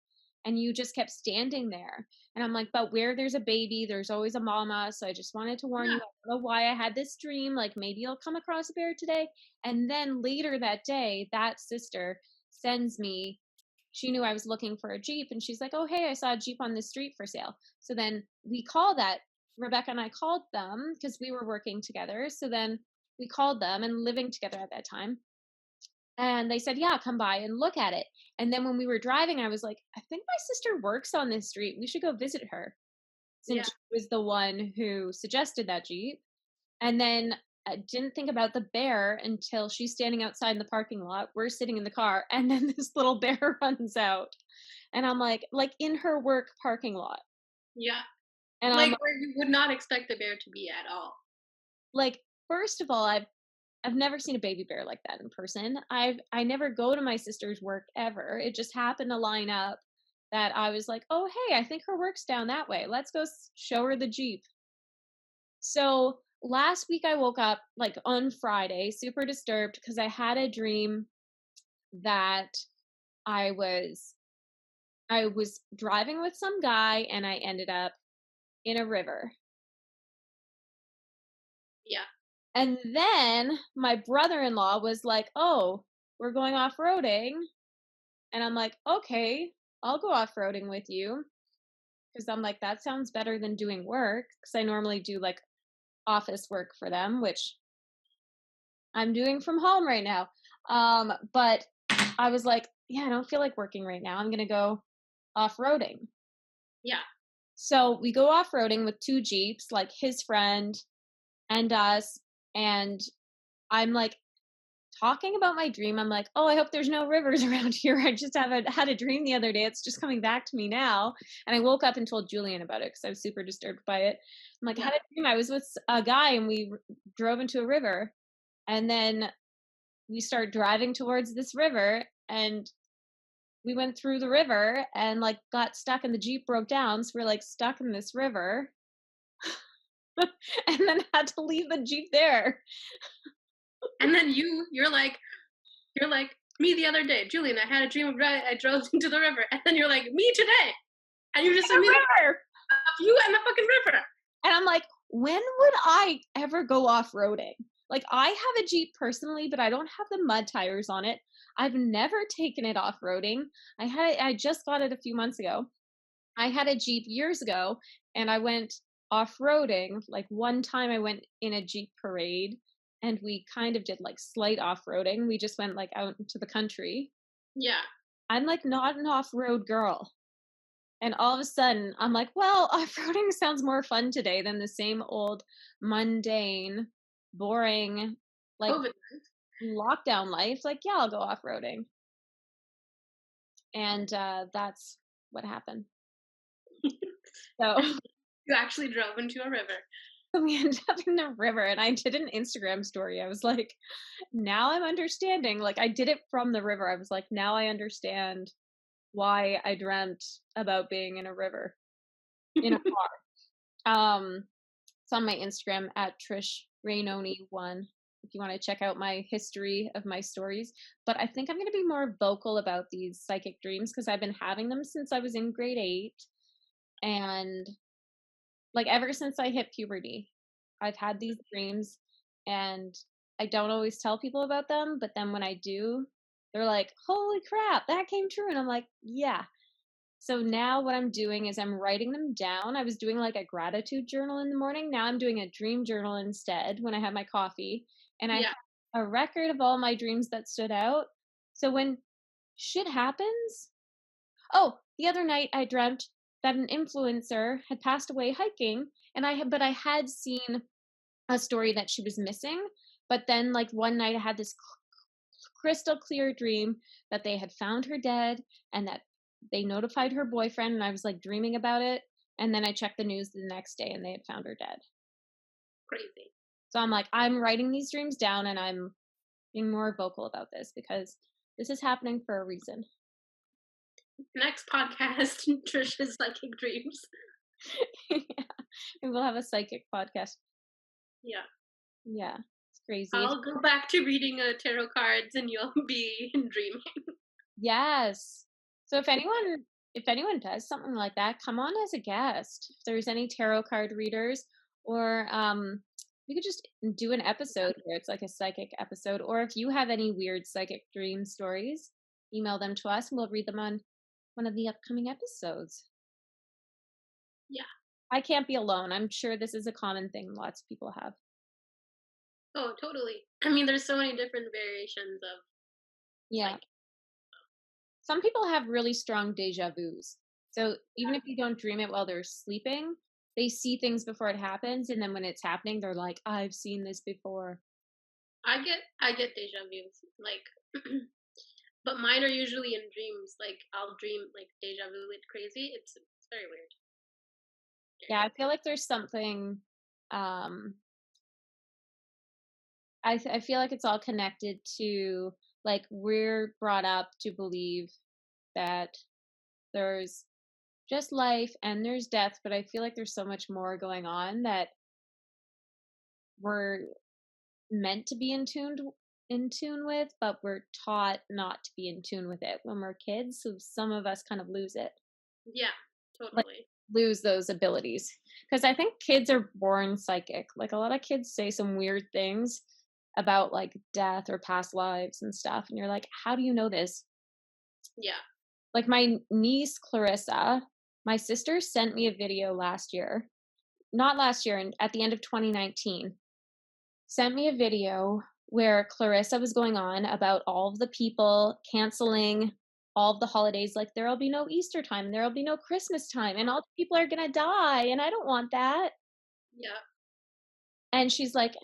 and you just kept standing there. And I'm like, but where there's a baby, there's always a mama. So I just wanted to warn you. I don't know why I had this dream. Like, maybe you'll come across a bear today. And then later that day, that sister sends me, she knew I was looking for a Jeep, and she's like, oh, hey, I saw a Jeep on the street for sale. So then we called that, Rebecca and I called them because we were working together. So then we called them and living together at that time. And they said, yeah, come by and look at it. And then when we were driving, I was like, I think my sister works on this street. We should go visit her, since she was the one who suggested that Jeep. And then I didn't think about the bear until she's standing outside in the parking lot. We're sitting in the car, and then this little bear runs out. And I'm like in her work parking lot.
Yeah.
And
like where you would not expect the bear to be at all.
Like, first of all, I've never seen a baby bear like that in person. I never go to my sister's work ever. It just happened to line up that I was like, oh, hey, I think her work's down that way. Let's go show her the Jeep. So last week I woke up like on Friday, super disturbed because I had a dream that I was driving with some guy and I ended up in a river.
Yeah.
And then my brother-in-law was like, oh, we're going off-roading. And I'm like, okay, I'll go off-roading with you. Because I'm like, that sounds better than doing work. Because I normally do like office work for them, which I'm doing from home right now. But I was like, yeah, I don't feel like working right now. I'm going to go off-roading.
Yeah.
So we go off-roading with 2 Jeeps, like his friend and us. And I'm like talking about my dream. I'm like, oh, I hope there's no rivers around here. I just had a dream the other day. It's just coming back to me now. And I woke up and told Julian about it because I was super disturbed by it. I'm like, I had a dream. I was with a guy and we drove into a river. And then we started driving towards this river and we went through the river and like got stuck and the Jeep broke down. So we're like stuck in this river. And then had to leave the Jeep there.
And then you're like me the other day, Julian. I had a dream of I drove into the river, and then you're like me today, and you just sent me
river
of you and the fucking river.
And I'm like, when would I ever go off-roading? Like, I have a Jeep personally, but I don't have the mud tires on it. I've never taken it off-roading. I just got it a few months ago. I had a Jeep years ago, and I went off-roading. Like, one time I went in a Jeep parade, and we kind of did like slight off-roading. We just went like out into the country.
Yeah.
I'm like not an off-road girl. And all of a sudden, I'm like, well, off-roading sounds more fun today than the same old mundane, boring, like lockdown life. Like, yeah, I'll go off-roading. And that's what happened. So
you actually drove into a river.
So we ended up in the river, and I did an Instagram story. I was like, now I'm understanding. Like, I did it from the river. I was like, now I understand why I dreamt about being in a river in a car. It's on my Instagram at TrishRainoni1 if you want to check out my history of my stories. But I think I'm going to be more vocal about these psychic dreams because I've been having them since I was in grade 8. And like ever since I hit puberty, I've had these dreams, and I don't always tell people about them. But then when I do, they're like, holy crap, that came true. And I'm like, yeah. So now what I'm doing is I'm writing them down. I was doing like a gratitude journal in the morning. Now I'm doing a dream journal instead when I have my coffee. And I have a record of all my dreams that stood out. So when shit happens, the other night I dreamt that an influencer had passed away hiking, and I had seen a story that she was missing. But then like one night I had this crystal clear dream that they had found her dead and that they notified her boyfriend, and I was like dreaming about it. And then I checked the news the next day and they had found her dead.
Crazy.
So I'm like, I'm writing these dreams down and I'm being more vocal about this because this is happening for a reason.
Next podcast, Trisha's psychic dreams.
Yeah. And we'll have a psychic podcast.
Yeah.
Yeah. It's crazy.
I'll go back to reading tarot cards and you'll be dreaming.
Yes. So if anyone if anyone does something like that, come on as a guest. If there's any tarot card readers, or we could just do an episode where it's like a psychic episode. Or if you have any weird psychic dream stories, email them to us and we'll read them on one of the upcoming episodes.
Yeah.
I can't be alone. I'm sure this is a common thing lots of people have.
Oh, totally. I mean, there's so many different variations of.
Yeah. Some people have really strong deja vus. So even if you don't dream it while they're sleeping, they see things before it happens, and then when it's happening, they're like, "I've seen this before."
I get deja vus, like, but mine are usually in dreams. Like, I'll dream like deja vu like crazy. It's very weird.
Yeah, I feel like there's something. I feel like it's all connected to, like, we're brought up to believe that there's just life and there's death, but I feel like there's so much more going on that we're meant to be in tune with, but we're taught not to be in tune with it when we're kids. So some of us kind of lose it.
Yeah,
Like,
totally.
lose those abilities. Because I think kids are born psychic. Like, a lot of kids say some weird things about like death or past lives and stuff. And you're like, how do you know this?
Yeah.
Like, my niece Clarissa, my sister sent me a video last year. Not last year, and at the end of 2019, sent me a video where Clarissa was going on about all of the people canceling all of the holidays. Like, there'll be no Easter time, there'll be no Christmas time, and all the people are gonna die, and I don't want that.
Yeah.
And she's like,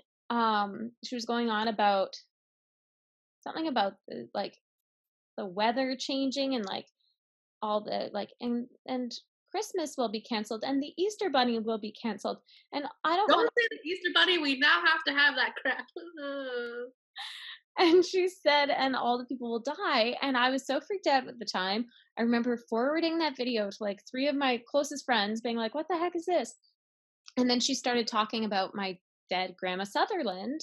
she was going on about something about the weather changing, and like all the like, and Christmas will be canceled and the Easter bunny will be canceled, and I don't
Don't
want.
say the Easter Bunny. We now have to have that crap.
And she said, and all the people will die. And I was so freaked out at the time. I remember forwarding that video to like 3 of my closest friends, being like, what the heck is this? And then she started talking about my dead Grandma Sutherland,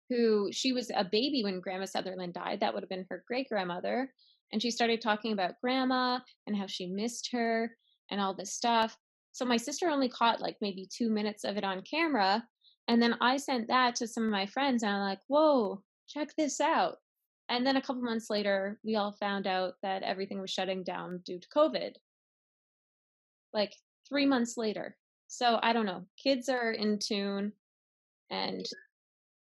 who, she was a baby when Grandma Sutherland died. That would have been her great grandmother. And she started talking about Grandma and how she missed her and all this stuff. So my sister only caught like maybe 2 minutes of it on camera. And then I sent that to some of my friends, and I'm like, whoa, check this out. And then a couple months later, we all found out that everything was shutting down due to COVID. Like 3 months later. So I don't know. Kids are in tune, and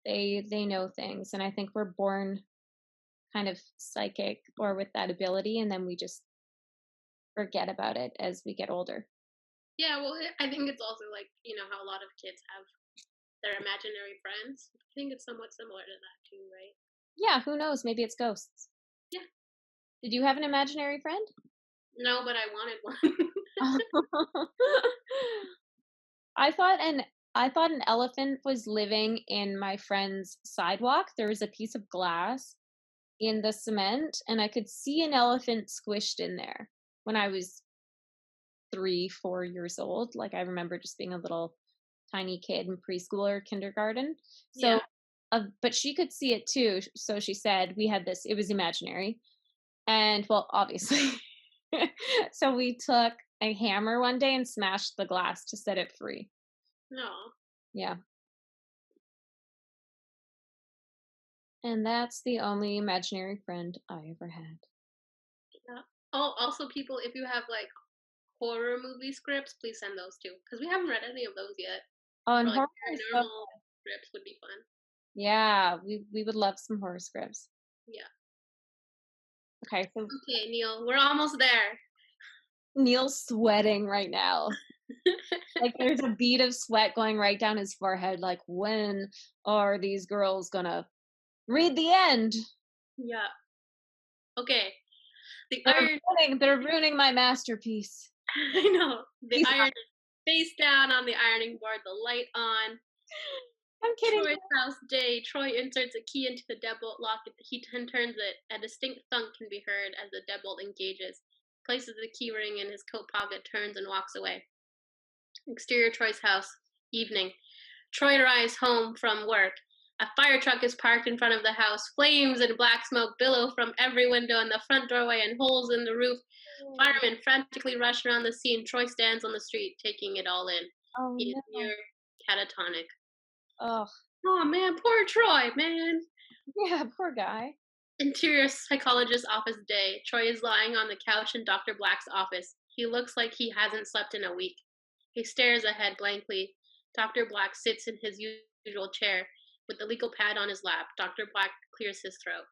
they know things, and I think we're born kind of psychic or with that ability, and then we just forget about it as we get older.
Yeah, well, I think it's also like, you know, how a lot of kids have their imaginary friends. I think it's somewhat similar to that too, right?
Yeah, who knows? Maybe it's ghosts.
Yeah.
Did you have an imaginary friend?
No, but I wanted one.
I thought an elephant was living in my friend's sidewalk. There was a piece of glass in the cement, and I could see an elephant squished in there when I was 3, 4 years old. Like, I remember just being a little tiny kid in preschool or kindergarten. So,
Yeah.
but she could see it too. So she said we had this, it was imaginary. And well, obviously. So we took a hammer one day and smashed the glass to set it free.
No.
Yeah. And that's the only imaginary friend I ever had.
Yeah. Oh, also, people, if you have like horror movie scripts, please send those too, because we haven't read any of those yet.
Oh, and
Or like
horror is so,
paranormal scripts would be fun.
yeah, we would love some horror scripts.
Yeah.
Okay, so
Okay, Neil, we're almost there.
Neil's sweating right now. Like, there's a bead of sweat going right down his forehead. Like, when are these girls gonna read the end?
Yeah. Okay.
They're ruining my masterpiece.
I know. The iron is face down on the ironing board, the light on.
I'm kidding.
Troy's house day. Troy inserts a key into the deadbolt lock. He turns it. A distinct thunk can be heard as the deadbolt engages. Places the key ring in his coat pocket, turns and walks away. Exterior Troy's house. Evening. Troy arrives home from work. A fire truck is parked in front of the house. Flames and black smoke billow from every window in the front doorway and holes in the roof. Firemen frantically rush around the scene. Troy stands on the street, taking it all in.
Oh,
He is
no.
near catatonic.
Oh.
Oh, man, poor Troy, man.
Yeah, poor guy.
Interior psychologist's office day. Troy is lying on the couch in Dr. Black's office. He looks like he hasn't slept in a week. He stares ahead blankly. Dr. Black sits in his usual chair with the legal pad on his lap. Dr. Black clears his throat.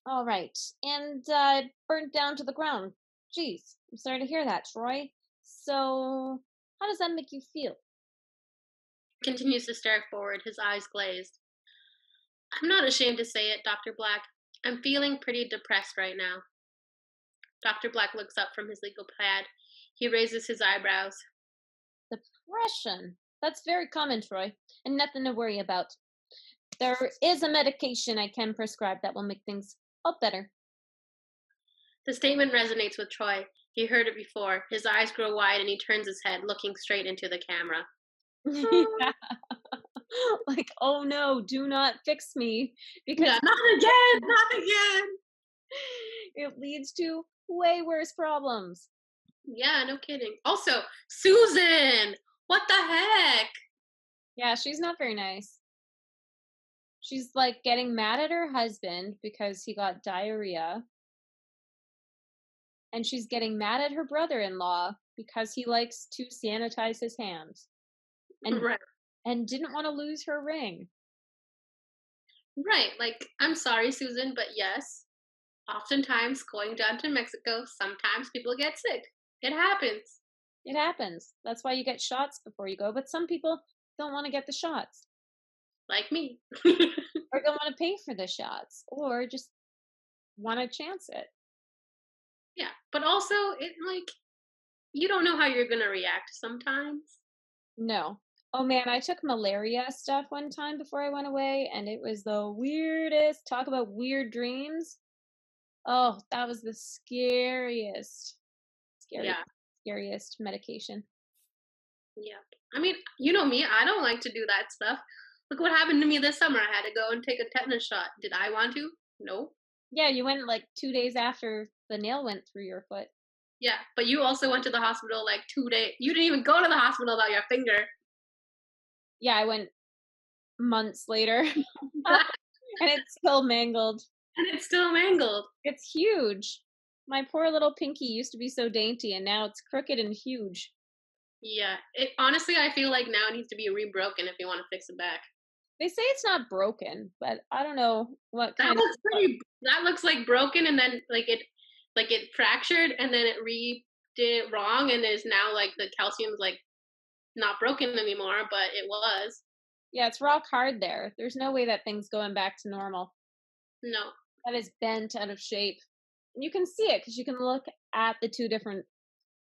All right. And burnt down to the ground. Jeez, I'm sorry to hear that, Troy. So, how does that make you feel?
He continues to stare forward, his eyes glazed. I'm not ashamed to say it, Dr. Black. I'm feeling pretty depressed right now. Dr. Black looks up from his legal pad. He raises his eyebrows.
Depression? That's very common, Troy, and nothing to worry about. There is a medication I can prescribe that will make things all better.
The statement resonates with Troy. He heard it before. His eyes grow wide and he turns his head, looking straight into the camera.
Yeah. Like, oh no, do not fix me. Because
not again, not again.
It leads to way worse problems.
Yeah, no kidding. Also, Susan, what the heck?
Yeah, she's not very nice. She's like getting mad at her husband because he got diarrhea. And she's getting mad at her brother-in-law because he likes to sanitize his hands. And didn't want to lose her ring.
Right, like, I'm sorry, Susan, but yes, oftentimes going down to Mexico, sometimes people get sick. It happens.
It happens. That's why you get shots before you go, but some people don't want to get the shots.
Like me.
Or don't want to pay for the shots, or just want to chance it.
Yeah, but also, you don't know how you're going to react sometimes.
No. Oh man, I took malaria stuff one time before I went away, and it was the weirdest. Talk about weird dreams. Oh, that was the scariest medication.
Yeah. I mean, you know me, I don't like to do that stuff. Look what happened to me this summer. I had to go and take a tetanus shot. Did I want to? No.
Yeah, you went like 2 days after the nail went through your foot.
Yeah, but you also went to the hospital like 2 days. You didn't even go to the hospital about your finger.
Yeah, I went months later. And it's still mangled. It's huge. My poor little pinky used to be so dainty, and now it's crooked and huge.
Yeah, honestly, I feel like now it needs to be rebroken if you want to fix it back.
They say it's not broken, but I don't know what kind
that looks like broken, and then it fractured, and then it did it wrong, and is now like the calcium's like not broken anymore, but it was.
Yeah, it's rock hard there. There's no way that thing's going back to normal.
No.
That is bent out of shape. And you can see it because you can look at the two different.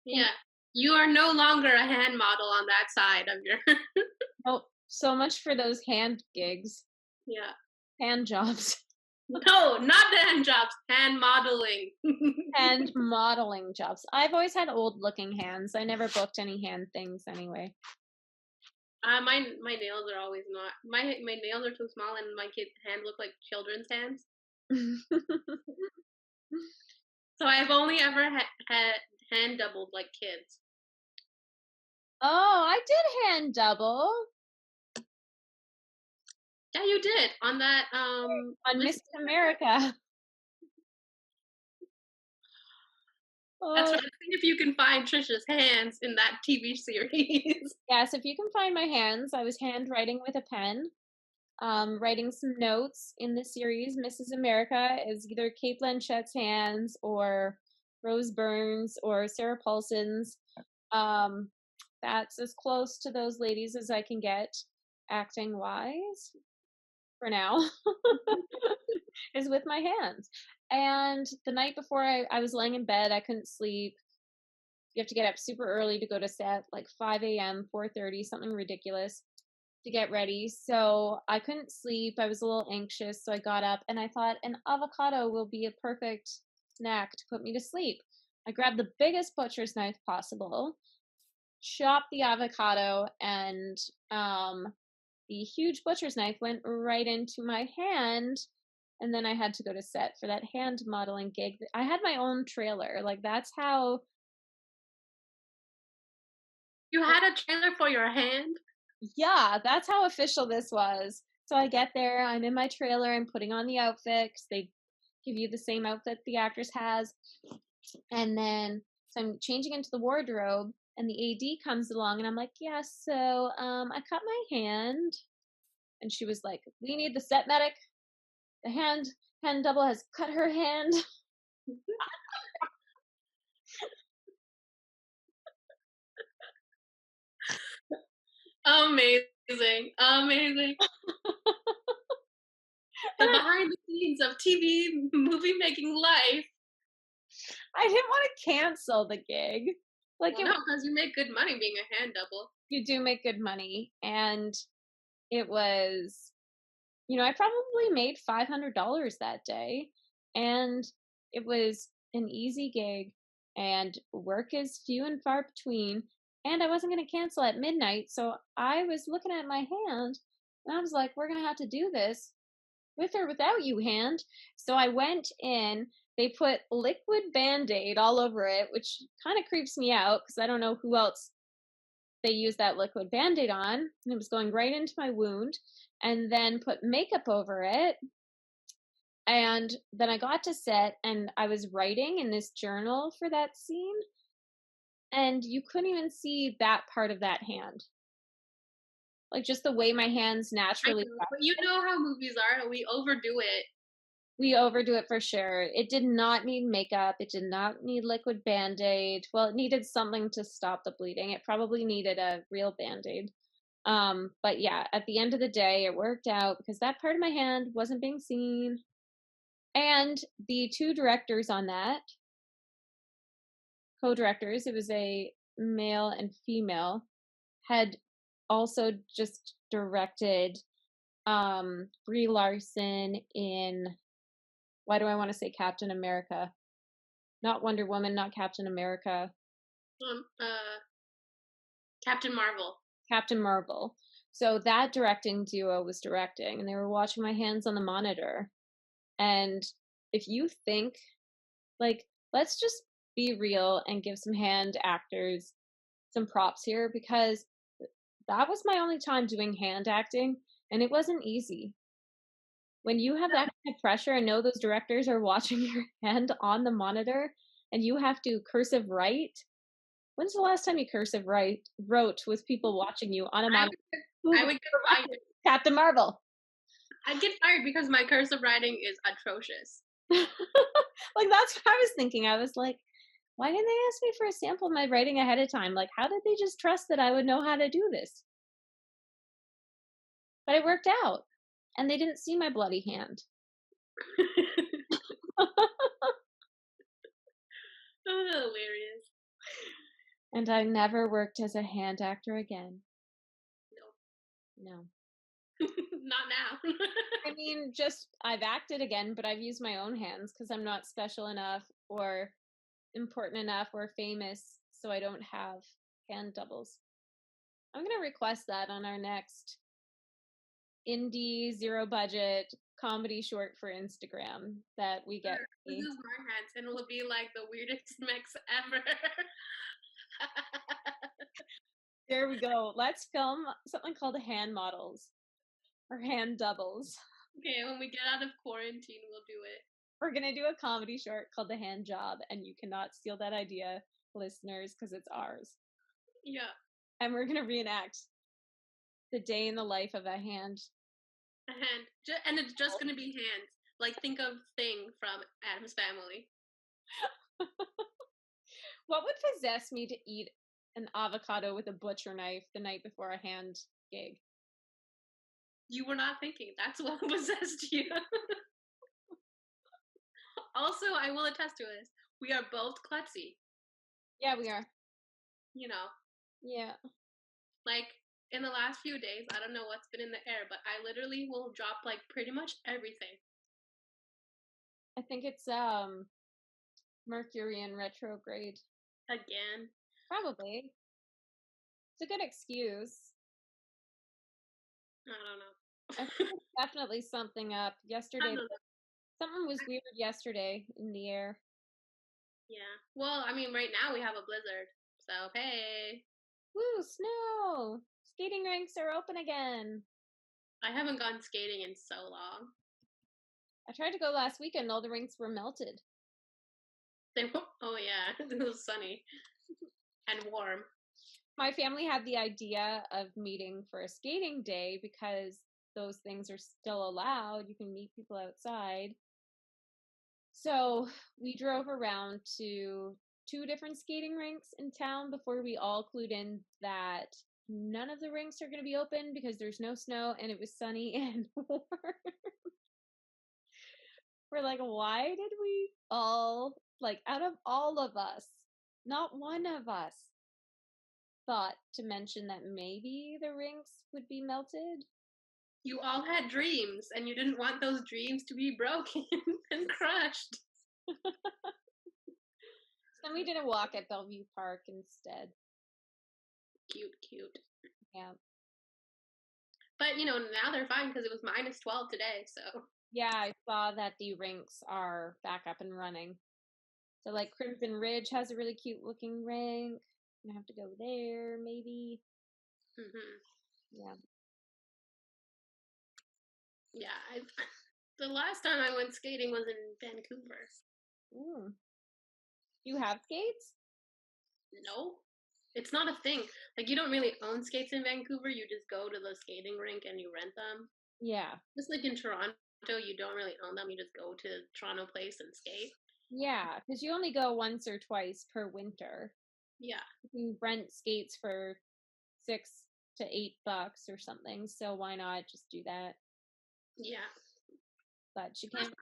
Yeah. You are no longer a hand model on that side of your.
Oh, so much for those hand gigs.
Yeah.
Hand jobs.
No, not the hand jobs. Hand modeling.
Hand modeling jobs. I've always had old looking hands. I never booked any hand things anyway.
My nails are always not. My nails are too small, and my kid's hand look like children's hands. So I've only ever had hand doubled like kids.
Oh, I did hand double.
Yeah, you did on that
on Miss America.
That's what I think. If you can find Trisha's hands in that TV series.
Yes, if you can find my hands. I was handwriting with a pen, writing some notes in the series. Mrs. America is either Kate Blanchett's hands or Rose Byrne's or Sarah Paulson's. That's as close to those ladies as I can get, acting wise, for now, is with my hands. And the night before I was laying in bed, I couldn't sleep. You have to get up super early to go to set, like 5 a.m., 4:30, something ridiculous, to get ready. So I couldn't sleep. I was a little anxious. So I got up and I thought an avocado will be a perfect snack to put me to sleep. I grabbed the biggest butcher's knife possible, chopped the avocado and the huge butcher's knife went right into my hand. And then I had to go to set for that hand modeling gig. I had my own trailer. Like, that's how.
You had a trailer for your hand?
Yeah, that's how official this was. So I get there, I'm in my trailer, I'm putting on the outfit, 'cause they give you the same outfit the actress has. And then, so I'm changing into the wardrobe, and the AD comes along, and I'm like, yeah, so I cut my hand. And she was like, we need the set medic. The hand double has cut her hand.
Amazing. Amazing. The behind the scenes of TV movie making life.
I didn't want to cancel the gig. Like,
well, no, because you make good money being a hand double.
You do make good money. And it was, I probably made $500 that day. And it was an easy gig. And work is few and far between. And I wasn't going to cancel at midnight. So I was looking at my hand. And I was like, we're going to have to do this with or without you, hand. So I went in. They put liquid Band-Aid all over it, which kind of creeps me out because I don't know who else they used that liquid Band-Aid on. And it was going right into my wound. And then put makeup over it. And then I got to set, and I was writing in this journal for that scene. And you couldn't even see that part of that hand. Like, just the way my hands naturally.
But you know how movies are. We overdo it.
We overdo it for sure. It did not need makeup. It did not need liquid Band-Aid. Well, it needed something to stop the bleeding. It probably needed a real Band-Aid. But yeah, at the end of the day, it worked out because that part of my hand wasn't being seen. And the two directors on that, co-directors, it was a male and female, had also just directed Brie Larson in, why do I want to say Captain America? Not Wonder Woman, not Captain America.
Captain Marvel.
Captain Marvel. So that directing duo was directing, and they were watching my hands on the monitor. And if you think, like, let's just be real and give some hand actors some props here, because that was my only time doing hand acting, and it wasn't easy. When you have that kind of pressure and know those directors are watching your hand on the monitor and you have to cursive write, when's the last time you cursive wrote with people watching you on a monitor?
I would get fired.
Captain Marvel.
I'd get fired because my cursive writing is atrocious.
Like, that's what I was thinking. I was like, why didn't they ask me for a sample of my writing ahead of time? Like, how did they just trust that I would know how to do this? But it worked out. And they didn't see my bloody hand.
Oh, hilarious.
And I never worked as a hand actor again. No.
Not now.
I mean, I've acted again, but I've used my own hands because I'm not special enough or important enough or famous, so I don't have hand doubles. I'm going to request that on our next indie, zero budget comedy short for Instagram that we get.
This is my hands, and it'll be like the weirdest mix ever.
There we go. Let's film something called hand models or hand doubles.
Okay, when we get out of quarantine, we'll do it.
We're going to do a comedy short called The Hand Job, and you cannot steal that idea, listeners, because it's ours.
Yeah.
And we're going to reenact the day in the life of a hand.
A hand. And it's just going to be hands. Like, think of Thing from Addams Family.
What would possess me to eat an avocado with a butcher knife the night before a hand gig?
You were not thinking. That's what possessed you. Also, I will attest to this. We are both klutzy.
Yeah, we are.
You know.
Yeah.
Like, in the last few days, I don't know what's been in the air, but I literally will drop, like, pretty much everything.
I think it's Mercury in retrograde.
Again?
Probably. It's a good excuse.
I don't know.
I think there's definitely something up. Yesterday, something was weird yesterday in the air.
Yeah. Well, I mean, right now we have a blizzard, so hey.
Woo, snow! Skating rinks are open again.
I haven't gone skating in so long.
I tried to go last weekend, all the rinks were melted.
Oh yeah, it was sunny and warm.
My family had the idea of meeting for a skating day because those things are still allowed. You can meet people outside. So we drove around to 2 different skating rinks in town before we all clued in that none of the rinks are going to be open because there's no snow and it was sunny and warm. We're like, why did we all, like, out of all of us, not one of us thought to mention that maybe the rinks would be melted?
You all had dreams, and you didn't want those dreams to be broken and crushed.
Then we did a walk at Bellevue Park instead.
Cute.
Yeah.
But, you know, now they're fine because it was -12 today, so.
Yeah, I saw that the rinks are back up and running. So, like, Crimson Ridge has a really cute looking rink. I'm gonna have to go there, maybe. Yeah.
Yeah, the last time I went skating was in Vancouver.
Ooh. You have skates?
No, it's not a thing. Like, you don't really own skates in Vancouver. You just go to the skating rink and you rent them.
Yeah.
Just like in Toronto, you don't really own them. You just go to Toronto Place and skate.
Yeah, because you only go once or twice per winter.
Yeah.
You can rent skates for $6 to $8 or something. So why not just do that?
Yeah.
But you
plus
can't.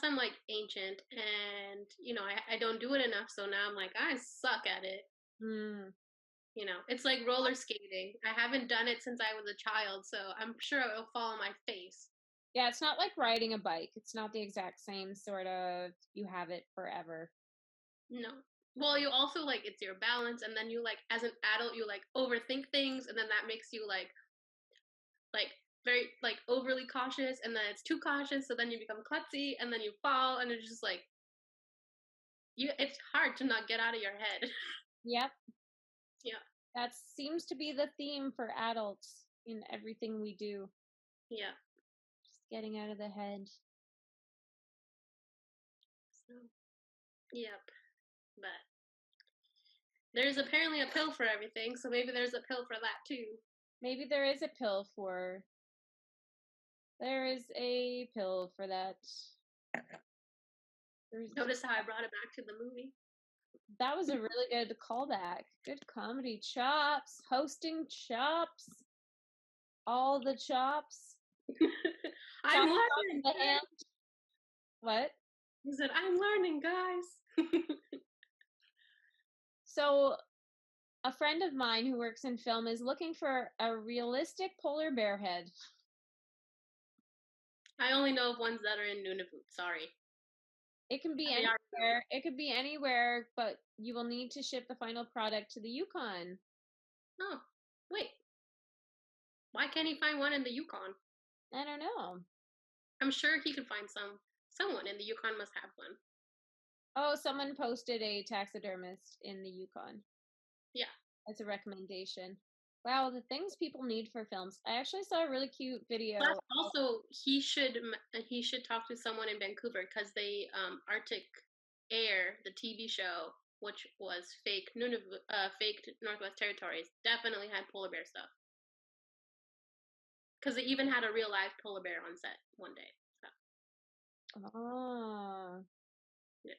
I'm like ancient, and you know I don't do it enough. So now I'm like, I suck at it. You know, it's like roller skating. I haven't done it since I was a child, so I'm sure it'll fall on my face.
Yeah, it's not like riding a bike. It's not the exact same sort of, you have it forever.
No. Well, you also like, it's your balance, and then you like, as an adult, you like overthink things, and then that makes you like very like overly cautious, and then it's too cautious, so then you become klutzy, and then you fall, and it's just like, it's hard to not get out of your head.
Yep.
Yeah.
That seems to be the theme for adults in everything we do.
Yeah.
Just getting out of the head.
So, yep. But there's apparently a pill for everything, so maybe there's a pill for that too.
Maybe there is a pill for. There is a pill for that.
Notice how I brought it back to the movie?
That was a really good callback. Good comedy chops. Hosting chops. All the chops.
I'm learning.
What?
He said, I'm learning, guys.
So, a friend of mine who works in film is looking for a realistic polar bear head.
I only know of ones that are in Nunavut. Sorry.
It can be anywhere. It could be anywhere, but you will need to ship the final product to the Yukon.
Oh, wait. Why can't he find one in the Yukon?
I don't know.
I'm sure he could find someone in the Yukon must have one.
Oh, someone posted a taxidermist in the Yukon.
Yeah.
That's a recommendation. Wow, the things people need for films. I actually saw a really cute video.
Plus, also, he should talk to someone in Vancouver because they Arctic Air, the TV show, which was fake Northwest Territories, definitely had polar bear stuff. Because they even had a real live polar bear on set one day. So.
Oh.
Yeah.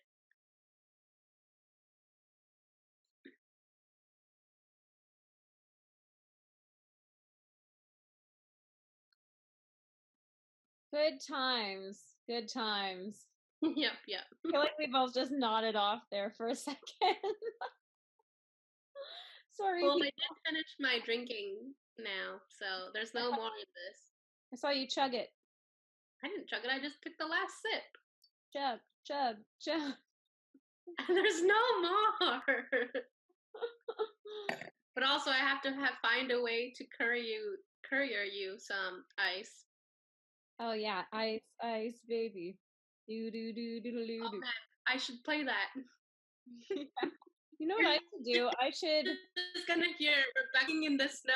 Good times. Good times.
Yep.
I feel like we both just nodded off there for a second. Sorry.
Well, I did finish my drinking now, so there's no more of this.
I saw you chug it.
I didn't chug it, I just took the last sip.
Chug.
And there's no more. But also I have to find a way to curry courier you some ice.
Oh yeah, ice, ice, baby. Do do do do do do.
Oh man, I should play that.
You know what I should do? I should.
Just gonna hear Rebecca in the snow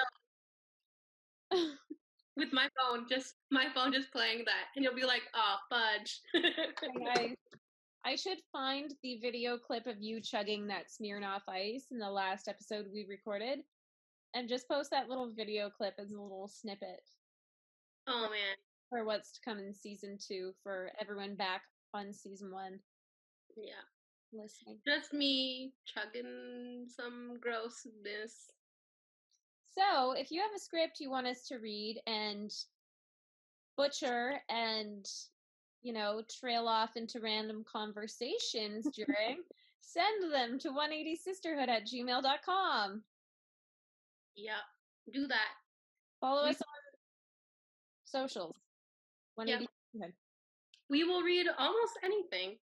with my phone just playing that, and you'll be like, "Oh, fudge."
I should find the video clip of you chugging that Smirnoff Ice in the last episode we recorded, and just post that little video clip as a little snippet.
Oh man.
For what's to come in season 2 for everyone back on season 1.
Yeah.
Listening.
Just me chugging some grossness.
So, if you have a script you want us to read and butcher and, trail off into random conversations during, send them to 180sisterhood@gmail.com.
Yep. Do that.
Follow us on socials. 180
Sisterhood. We will read almost anything,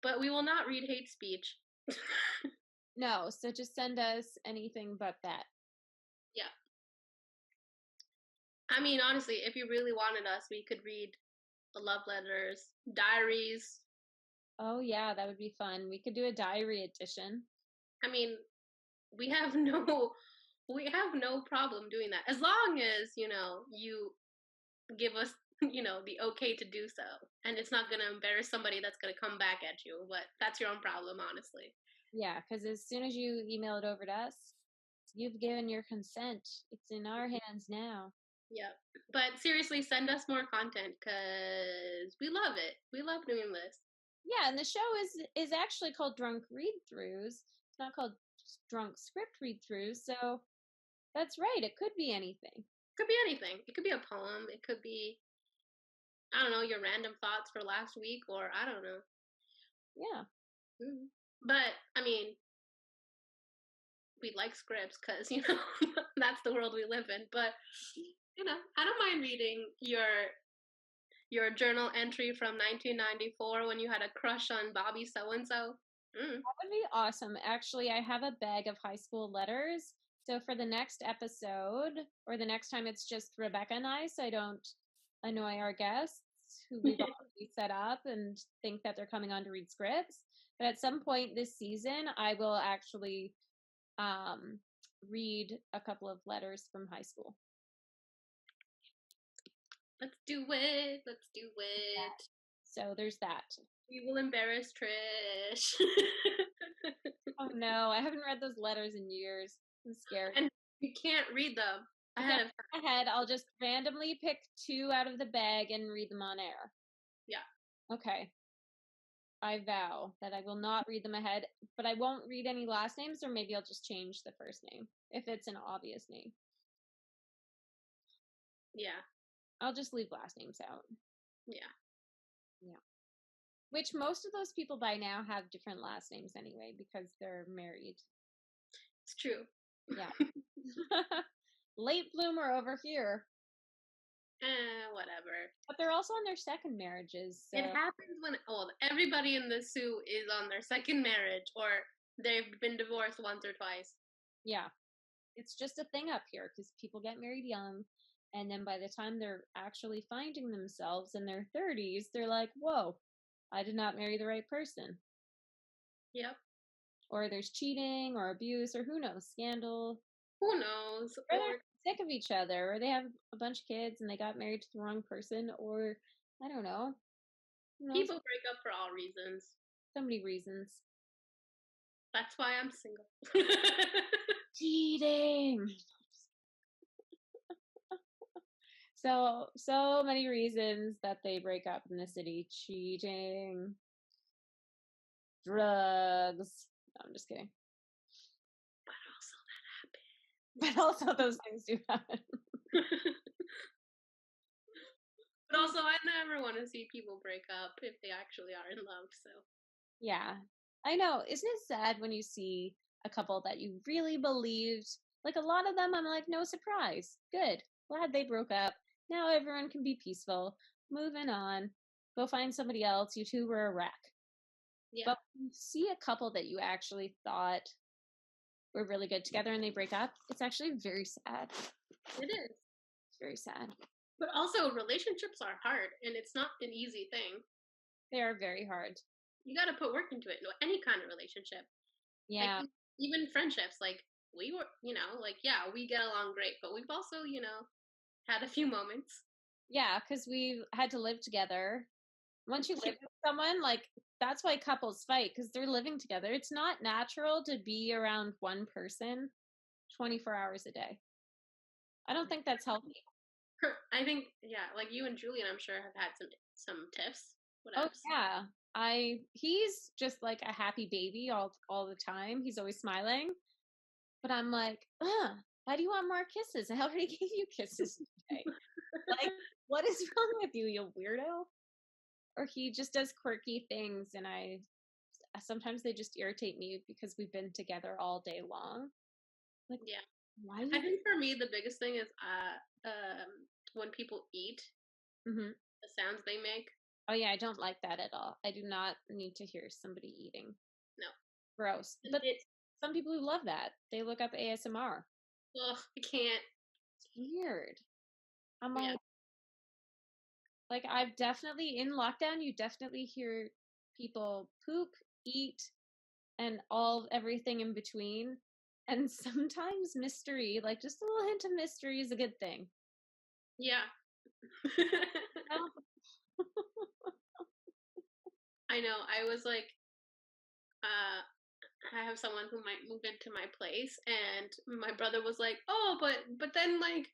but we will not read hate speech.
No, so just send us anything but that.
Yeah. I mean, honestly, if you really wanted us, we could read the love letters, diaries.
Oh yeah, that would be fun. We could do a diary edition.
I mean, we have no problem doing that. As long as, you give us, the okay to do so. And it's not going to embarrass somebody that's going to come back at you. But that's your own problem, honestly.
Yeah, because as soon as you email it over to us, you've given your consent. It's in our hands now.
Yeah. But seriously, send us more content because we love it. We love doing this.
Yeah, and the show is actually called Drunk Read-Thrus. It's not called Drunk Script Read-Thrus. So that's right. It could be anything.
It could be anything. It could be a poem. It could be, I don't know, your random thoughts for last week, or I don't know.
Yeah.
Mm-hmm. But, I mean, we like scripts because, that's the world we live in. But, I don't mind reading your journal entry from 1994 when you had a crush on Bobby so-and-so.
That would be awesome. Actually, I have a bag of high school letters. So for the next episode, or the next time it's just Rebecca and I, so I don't annoy our guests who we've already set up and think that they're coming on to read scripts. But at some point this season, I will actually read a couple of letters from high school.
Let's do it. Let's do it.
Yeah. So there's that.
We will embarrass Trish.
Oh no, I haven't read those letters in years. I'm scared.
And you can't read them ahead of time.
Ahead, I'll just randomly pick 2 out of the bag and read them on air.
Yeah.
Okay. I vow that I will not read them ahead, but I won't read any last names, or maybe I'll just change the first name if it's an obvious name.
Yeah.
I'll just leave last names out.
Yeah.
Yeah. Which most of those people by now have different last names anyway because they're married.
It's true.
Yeah. Late bloomer over here.
Whatever.
But they're also on their second marriages. So.
It happens when everybody in the Sioux is on their second marriage, or they've been divorced once or twice.
Yeah. It's just a thing up here because people get married young, and then by the time they're actually finding themselves in their 30s, they're like, whoa, I did not marry the right person.
Yep.
Or there's cheating or abuse or who knows, scandal.
Who knows?
Or they're sick of each other, or they have a bunch of kids and they got married to the wrong person, or I don't know.
People break up for all reasons.
So many reasons.
That's why I'm single.
Cheating. So many reasons that they break up in the city. Cheating. Drugs. No, I'm just kidding. But also those things do happen.
But also, I never want to see people break up if they actually are in love, so.
Yeah. I know. Isn't it sad when you see a couple that you really believed? Like, a lot of them, I'm like, no surprise. Good. Glad they broke up. Now everyone can be peaceful. Moving on. Go find somebody else. You two were a wreck.
Yeah.
But when you see a couple that you actually thought were really good together and they break up, it's actually very sad.
It is.
very sad.
But also, relationships are hard, and it's not an easy thing.
They are very hard.
You got to put work into it. Any kind of relationship.
Yeah.
Like, even friendships. Like, we were, like, yeah, we get along great, but we've also, had a few moments.
Yeah, because we had to live together. Once you live with someone, like, that's why couples fight, because they're living together. It's not natural to be around one person 24 hours a day. I don't think that's healthy.
I think, yeah, like you and Julian, I'm sure, have had some tiffs.
Oh, yeah. He's just like a happy baby all the time. He's always smiling. But I'm like, why do you want more kisses? I already gave you kisses today. Like, what is wrong with you, you weirdo? Or he just does quirky things, and sometimes they just irritate me because we've been together all day long. Like,
yeah.
Why?
I think for me, the biggest thing is when people eat, the sounds they make.
Oh, yeah, I don't like that at all. I do not need to hear somebody eating.
No.
Gross. But some people who love that, they look up ASMR.
Ugh, I can't.
It's weird. I'm like, I've definitely, in lockdown, you definitely hear people poop, eat, and everything in between. And sometimes mystery, like just a little hint of mystery is a good thing.
Yeah. I know. I was like, I have someone who might move into my place, and my brother was like, oh, but then, like,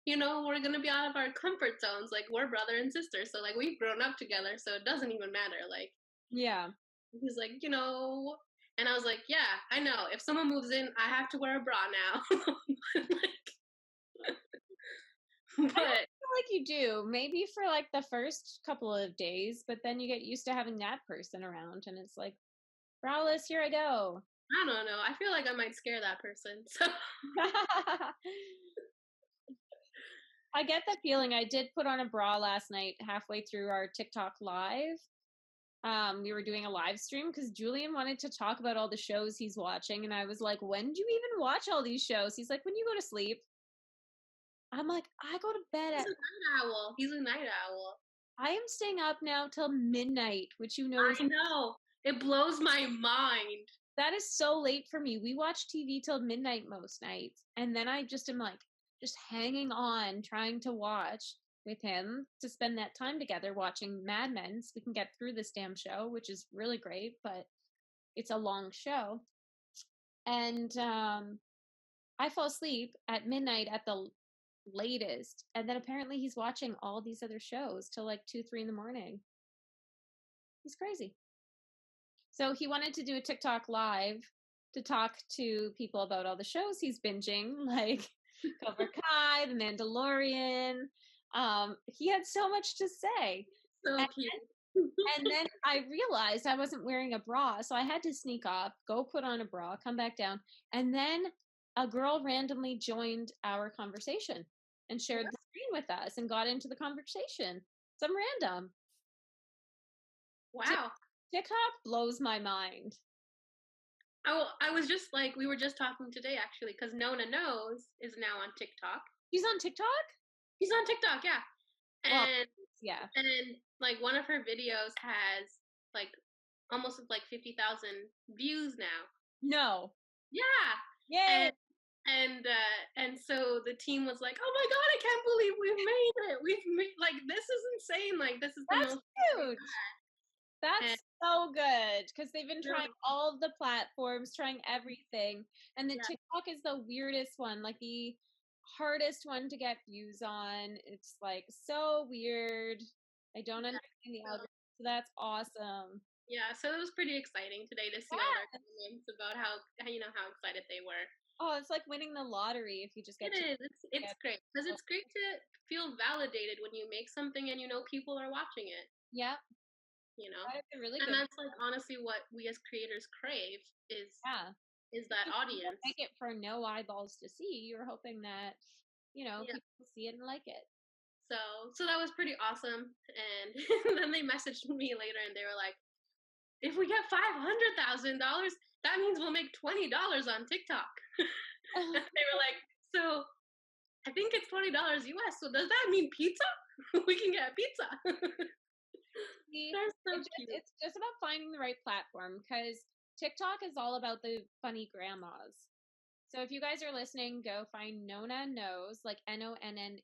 we're gonna be out of our comfort zones. Like, we're brother and sister, so like we've grown up together, so it doesn't even matter. Like,
yeah.
He's like, and I was like, yeah, I know. If someone moves in, I have to wear a bra now.
But I feel like you do, maybe for like the first couple of days, but then you get used to having that person around, and it's like, braless, here I go.
I don't know. I feel like I might scare that person. So
I get that feeling. I did put on a bra last night halfway through our TikTok live. We were doing a live stream because Julian wanted to talk about all the shows he's watching, and I was like, when do you even watch all these shows? He's like, when you go to sleep. I'm like, I go to bed
He's a night owl. He's a night owl.
I am staying up now till midnight, which
I know. It blows my mind.
That is so late for me. We watch TV till midnight most nights, and then I just am like, just hanging on, trying to watch with him to spend that time together watching Mad Men so we can get through this damn show, which is really great, but it's a long show. And I fall asleep at midnight at the latest, and then apparently he's watching all these other shows till like 2-3 in the morning. He's crazy. So he wanted to do a TikTok live to talk to people about all the shows he's binging, like Cobra Kai, The Mandalorian. He had so much to say.
So cute.
And then I realized I wasn't wearing a bra, so I had to sneak off, go put on a bra, come back down, and then a girl randomly joined our conversation and shared the screen with us and got into the conversation. Some random.
Wow.
TikTok blows my mind.
I was just like, we were just talking today, actually, because Nona Knows is now on TikTok.
She's on TikTok?
She's on TikTok, yeah. And
yeah.
And like one of her videos has like almost like 50,000 views now.
No.
Yeah.
Yay.
And so the team was like, "Oh my god, I can't believe we've made it! We've made, like, this is insane! Like, this is the most
huge. That's so good because they've been trying all the platforms, trying everything, and the TikTok is the weirdest one, like the hardest one to get views on. It's like so weird. I don't understand the algorithm, so that's awesome.
Yeah, so it was pretty exciting today to see all their comments about how excited they were.
Oh, it's like winning the lottery if you just get.
It is. It's great because it's great to feel validated when you make something and people are watching it.
Yeah. Really
and that's like honestly what we as creators crave is that audience.
Make it for no eyeballs to see. You're hoping that people see it and like it.
So that was pretty awesome. And then they messaged me later and they were like, if we get $500,000, that means we'll make $20 on TikTok. They were like, so I think it's $20 US. So does that mean pizza? We can get pizza.
They're so cute. It's just about finding the right platform, because TikTok is all about the funny grandmas. So if you guys are listening, go find Nona Knows, like NONNANOSE.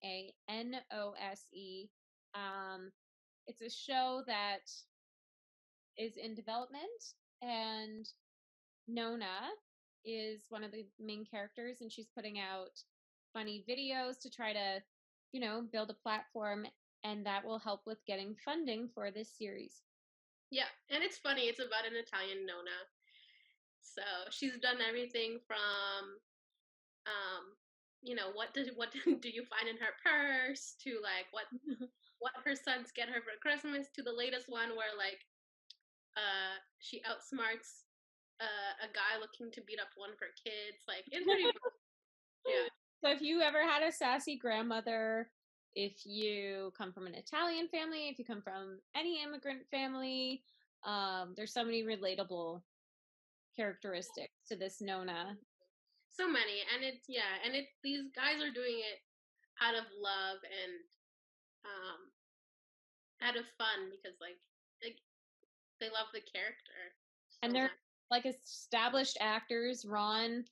It's a show that is in development, and Nona is one of the main characters, and she's putting out funny videos to try to, build a platform, and that will help with getting funding for this series.
Yeah, and it's funny. It's about an Italian Nona. So she's done everything from, what do you find in her purse, to like what her sons get her for Christmas, to the latest one where like she outsmarts a guy looking to beat up one of her kids. Like, it's pretty fun. Yeah.
So if you ever had a sassy grandmother, if you come from an Italian family, if you come from any immigrant family, there's so many relatable characteristics to this Nona.
So many, and these guys are doing it out of love and out of fun, because like they love the character.
And they're like established actors. Ron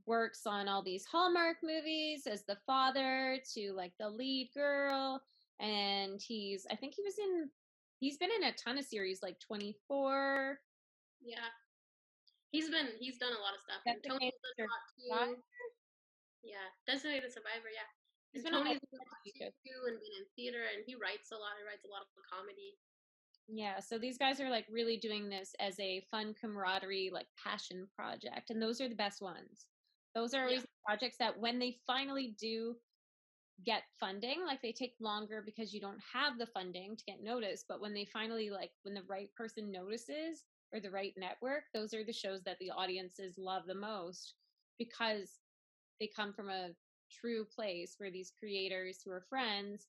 works on all these Hallmark movies as the father to like the lead girl, and he's been in a ton of series, like 24.
Yeah, he's done a lot of stuff. And Tony's done a lot too. Yeah, Designated Survivor. Yeah, he's been Tony's done a lot too, and been in theater, and he writes a lot. He writes a lot of comedy.
Yeah, so these guys are like really doing this as a fun camaraderie, like passion project, and those are the best ones. Those are always the projects that when they finally do get funding, like they take longer because you don't have the funding to get noticed, but when they finally, like when the right person notices, or the right network, those are the shows that the audiences love the most, because they come from a true place where these creators who are friends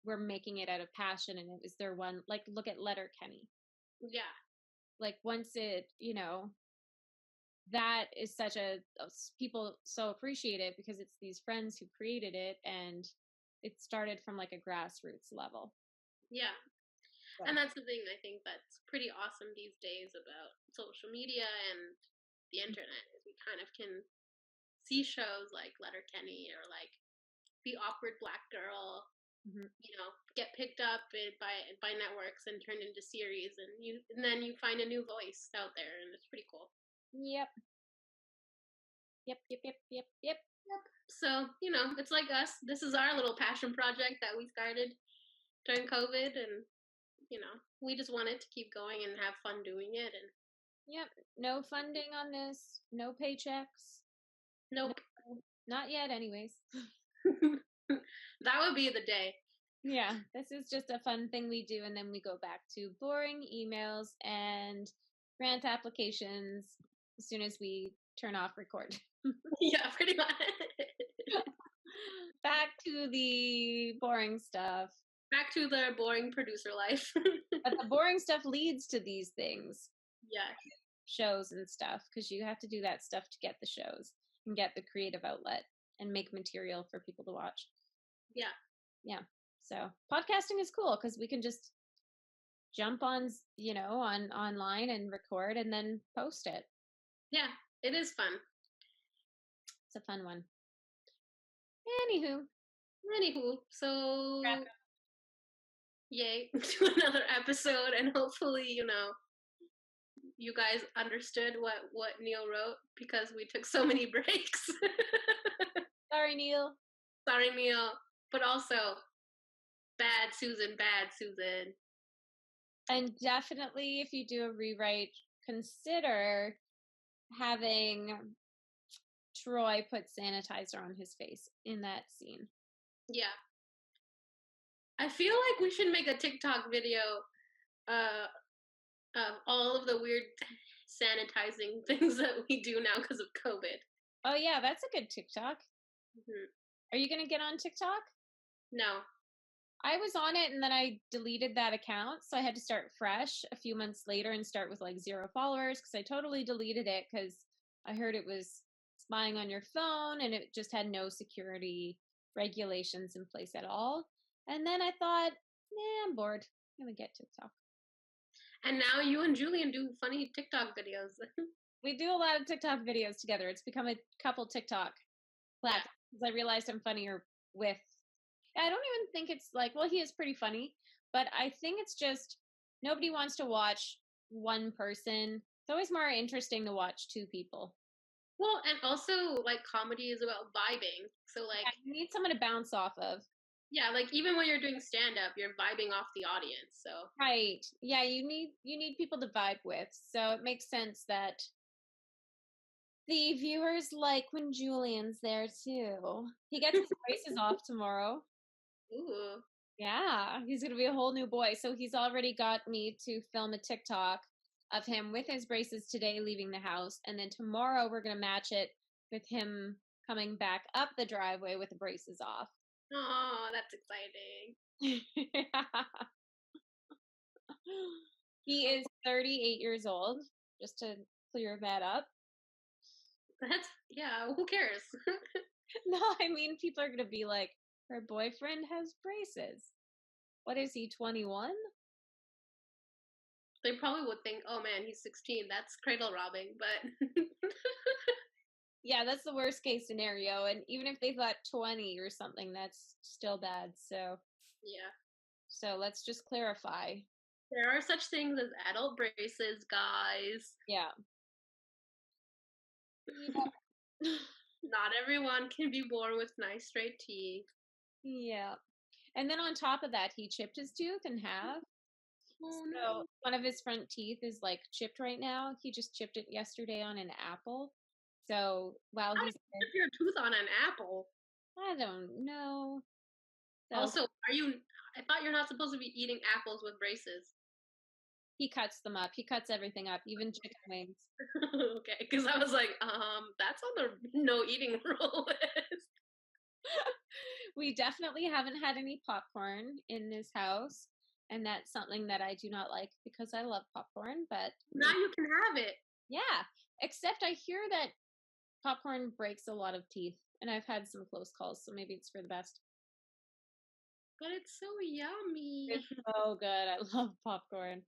were making it out of passion, and it was their one. Like, look at Letterkenny.
Yeah.
Like, once it, that is such people so appreciate it because it's these friends who created it, and it started from like a grassroots level.
Yeah. So. And that's the thing I think that's pretty awesome these days about social media and the internet, is we kind of can see shows like Letterkenny or like The Awkward Black Girl, get picked up by networks and turned into series, and then you find a new voice out there, and it's pretty cool.
Yep.
So, it's like us. This is our little passion project that we started during COVID, and we just wanted to keep going and have fun doing it. And
yep, no funding on this, no paychecks.
Nope.
No, not yet anyways.
That would be the day.
Yeah, this is just a fun thing we do, and then we go back to boring emails and grant applications as soon as we turn off record.
Yeah, pretty much.
Back to the boring stuff.
Back to the boring producer life.
But the boring stuff leads to these things.
Yeah.
Shows and stuff, because you have to do that stuff to get the shows and get the creative outlet and make material for people to watch.
Yeah.
Yeah. So podcasting is cool because we can just jump on, online and record and then post it.
Yeah, it is fun.
It's a fun one. Anywho,
so yay to another episode, and hopefully, you guys understood what Neil wrote, because we took so many breaks.
Sorry, Neil.
But also, bad Susan.
And definitely, if you do a rewrite, consider having Troy put sanitizer on his face in that scene.
Yeah. I feel like we should make a TikTok video of all of the weird sanitizing things that we do now because of COVID.
Oh, yeah, that's a good TikTok.
Mm-hmm.
Are you going to get on TikTok?
No.
I was on it, and then I deleted that account, so I had to start fresh a few months later and start with like 0 followers, because I totally deleted it because I heard it was spying on your phone, and it just had no security regulations in place at all. And then I thought, I'm bored. I'm going to get TikTok.
And now you and Julian do funny TikTok videos.
We do a lot of TikTok videos together. It's become a couple TikTok platforms. Yeah. I realized I'm funnier with, I don't even think it's like, well, he is pretty funny, but I think it's just nobody wants to watch one person. It's always more interesting to watch two people.
Well, and also, like, comedy is about vibing. So, like,
you need someone to bounce off of.
Yeah, like, even when you're doing stand-up, you're vibing off the audience, so.
Right. Yeah, you need people to vibe with. So it makes sense that the viewers like when Julian's there, too. He gets his braces off tomorrow.
Ooh.
Yeah, he's going to be a whole new boy. So he's already got me to film a TikTok of him with his braces today leaving the house. And then tomorrow we're going to match it with him coming back up the driveway with the braces off.
Oh, that's exciting.
He is 38 years old, just to clear that up.
Who cares?
No, I mean, people are going to be like, her boyfriend has braces. What is he, 21?
They probably would think, oh man, he's 16. That's cradle robbing, but.
Yeah, that's the worst case scenario. And even if they thought 20 or something, that's still bad. So,
yeah.
So let's just clarify.
There are such things as adult braces, guys.
Yeah.
Not everyone can be born with nice straight teeth.
Yeah. And then on top of that, he chipped his tooth in half.
Oh,
so
no.
One of his front teeth is like chipped right now. He just chipped it yesterday on an apple. So while
How
he's
do you chip your tooth on an apple?
I don't know. So,
also, I thought you're not supposed to be eating apples with braces.
He cuts them up. He cuts everything up, even chicken wings.
Okay, because I was like, that's on the no eating rule list.
We definitely haven't had any popcorn in this house, and that's something that I do not like because I love popcorn, but
now you can have it.
Yeah, except I hear that popcorn breaks a lot of teeth, and I've had some close calls, so maybe it's for the best.
But it's so yummy.
It's so good. I love popcorn.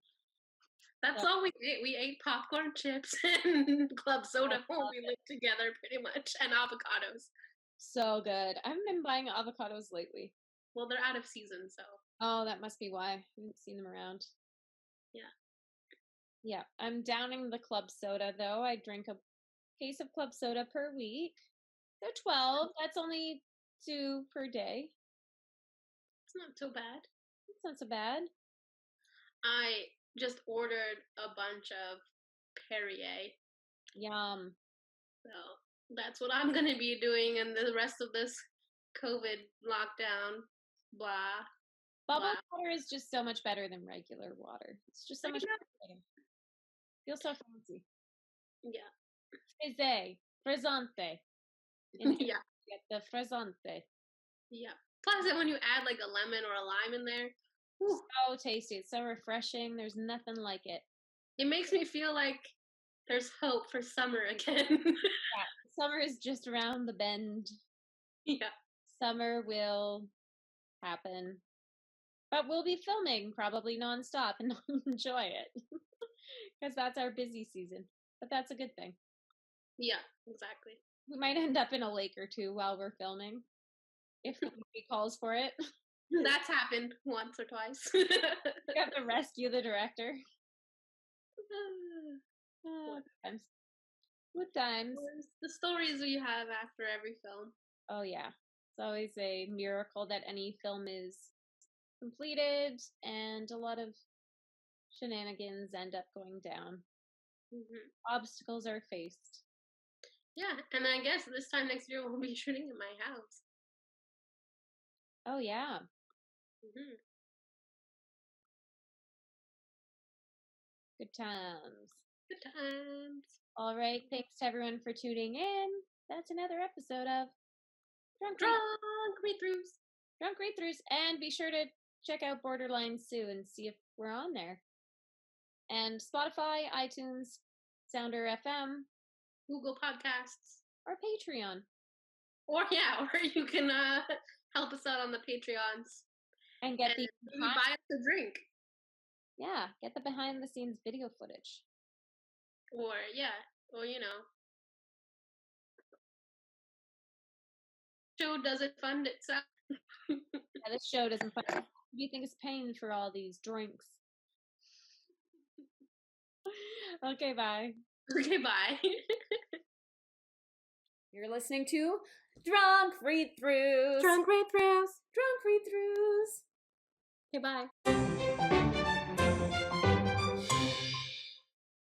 That's all we ate. We ate popcorn, chips, and club soda when we lived together, pretty much, and avocados.
So good. I haven't been buying avocados lately.
Well, they're out of season, so.
Oh, that must be why. I haven't seen them around.
Yeah.
Yeah, I'm downing the club soda, though. I drink a case of club soda per week. So 12. That's only 2 per day.
It's not so bad.
It's not so bad.
I just ordered a bunch of Perrier.
Yum.
So that's what I'm going to be doing in the rest of this COVID lockdown. Blah.
Bubble water is just so much better than regular water. It's just so much better. Feels so fancy.
Yeah.
Fizzy. Frizzante.
Yeah.
Get the frizzante.
Yeah. Plus, when you add like a lemon or a lime in there,
whew. So tasty. It's so refreshing. There's nothing like it.
It makes me feel like there's hope for summer again.
Yeah. Summer is just around the bend.
Yeah.
Summer will happen. But we'll be filming probably nonstop and enjoy it. Because that's our busy season. But that's a good thing.
Yeah, exactly.
We might end up in a lake or two while we're filming. If the movie calls for it.
That's happened once or twice.
You have to rescue the director. Good times.
The stories we have after every film.
Oh, yeah. It's always a miracle that any film is completed, and a lot of shenanigans end up going down. Mm-hmm. Obstacles are faced.
Yeah, and I guess this time next year we'll be shooting in my house.
Oh, yeah.
Mm-hmm.
Good times.
Good times.
All right. Thanks to everyone for tuning in. That's another episode of Drunk
Read-Thrus.
Drunk Read-Thrus. And be sure to check out Borderline Sue and see if we're on there. And Spotify, iTunes, Sounder FM,
Google Podcasts,
or Patreon.
Or you can help us out on the Patreons
and get
maybe buy us a drink.
Yeah, get the behind the scenes video footage.
Or show doesn't fund itself.
Yeah, this show doesn't fund. What do you think is paying for all these drinks? Okay, bye.
Okay, bye.
You're listening to Drunk Read-Thrus.
Drunk Read-Thrus.
Drunk Read-Thrus. Okay, bye.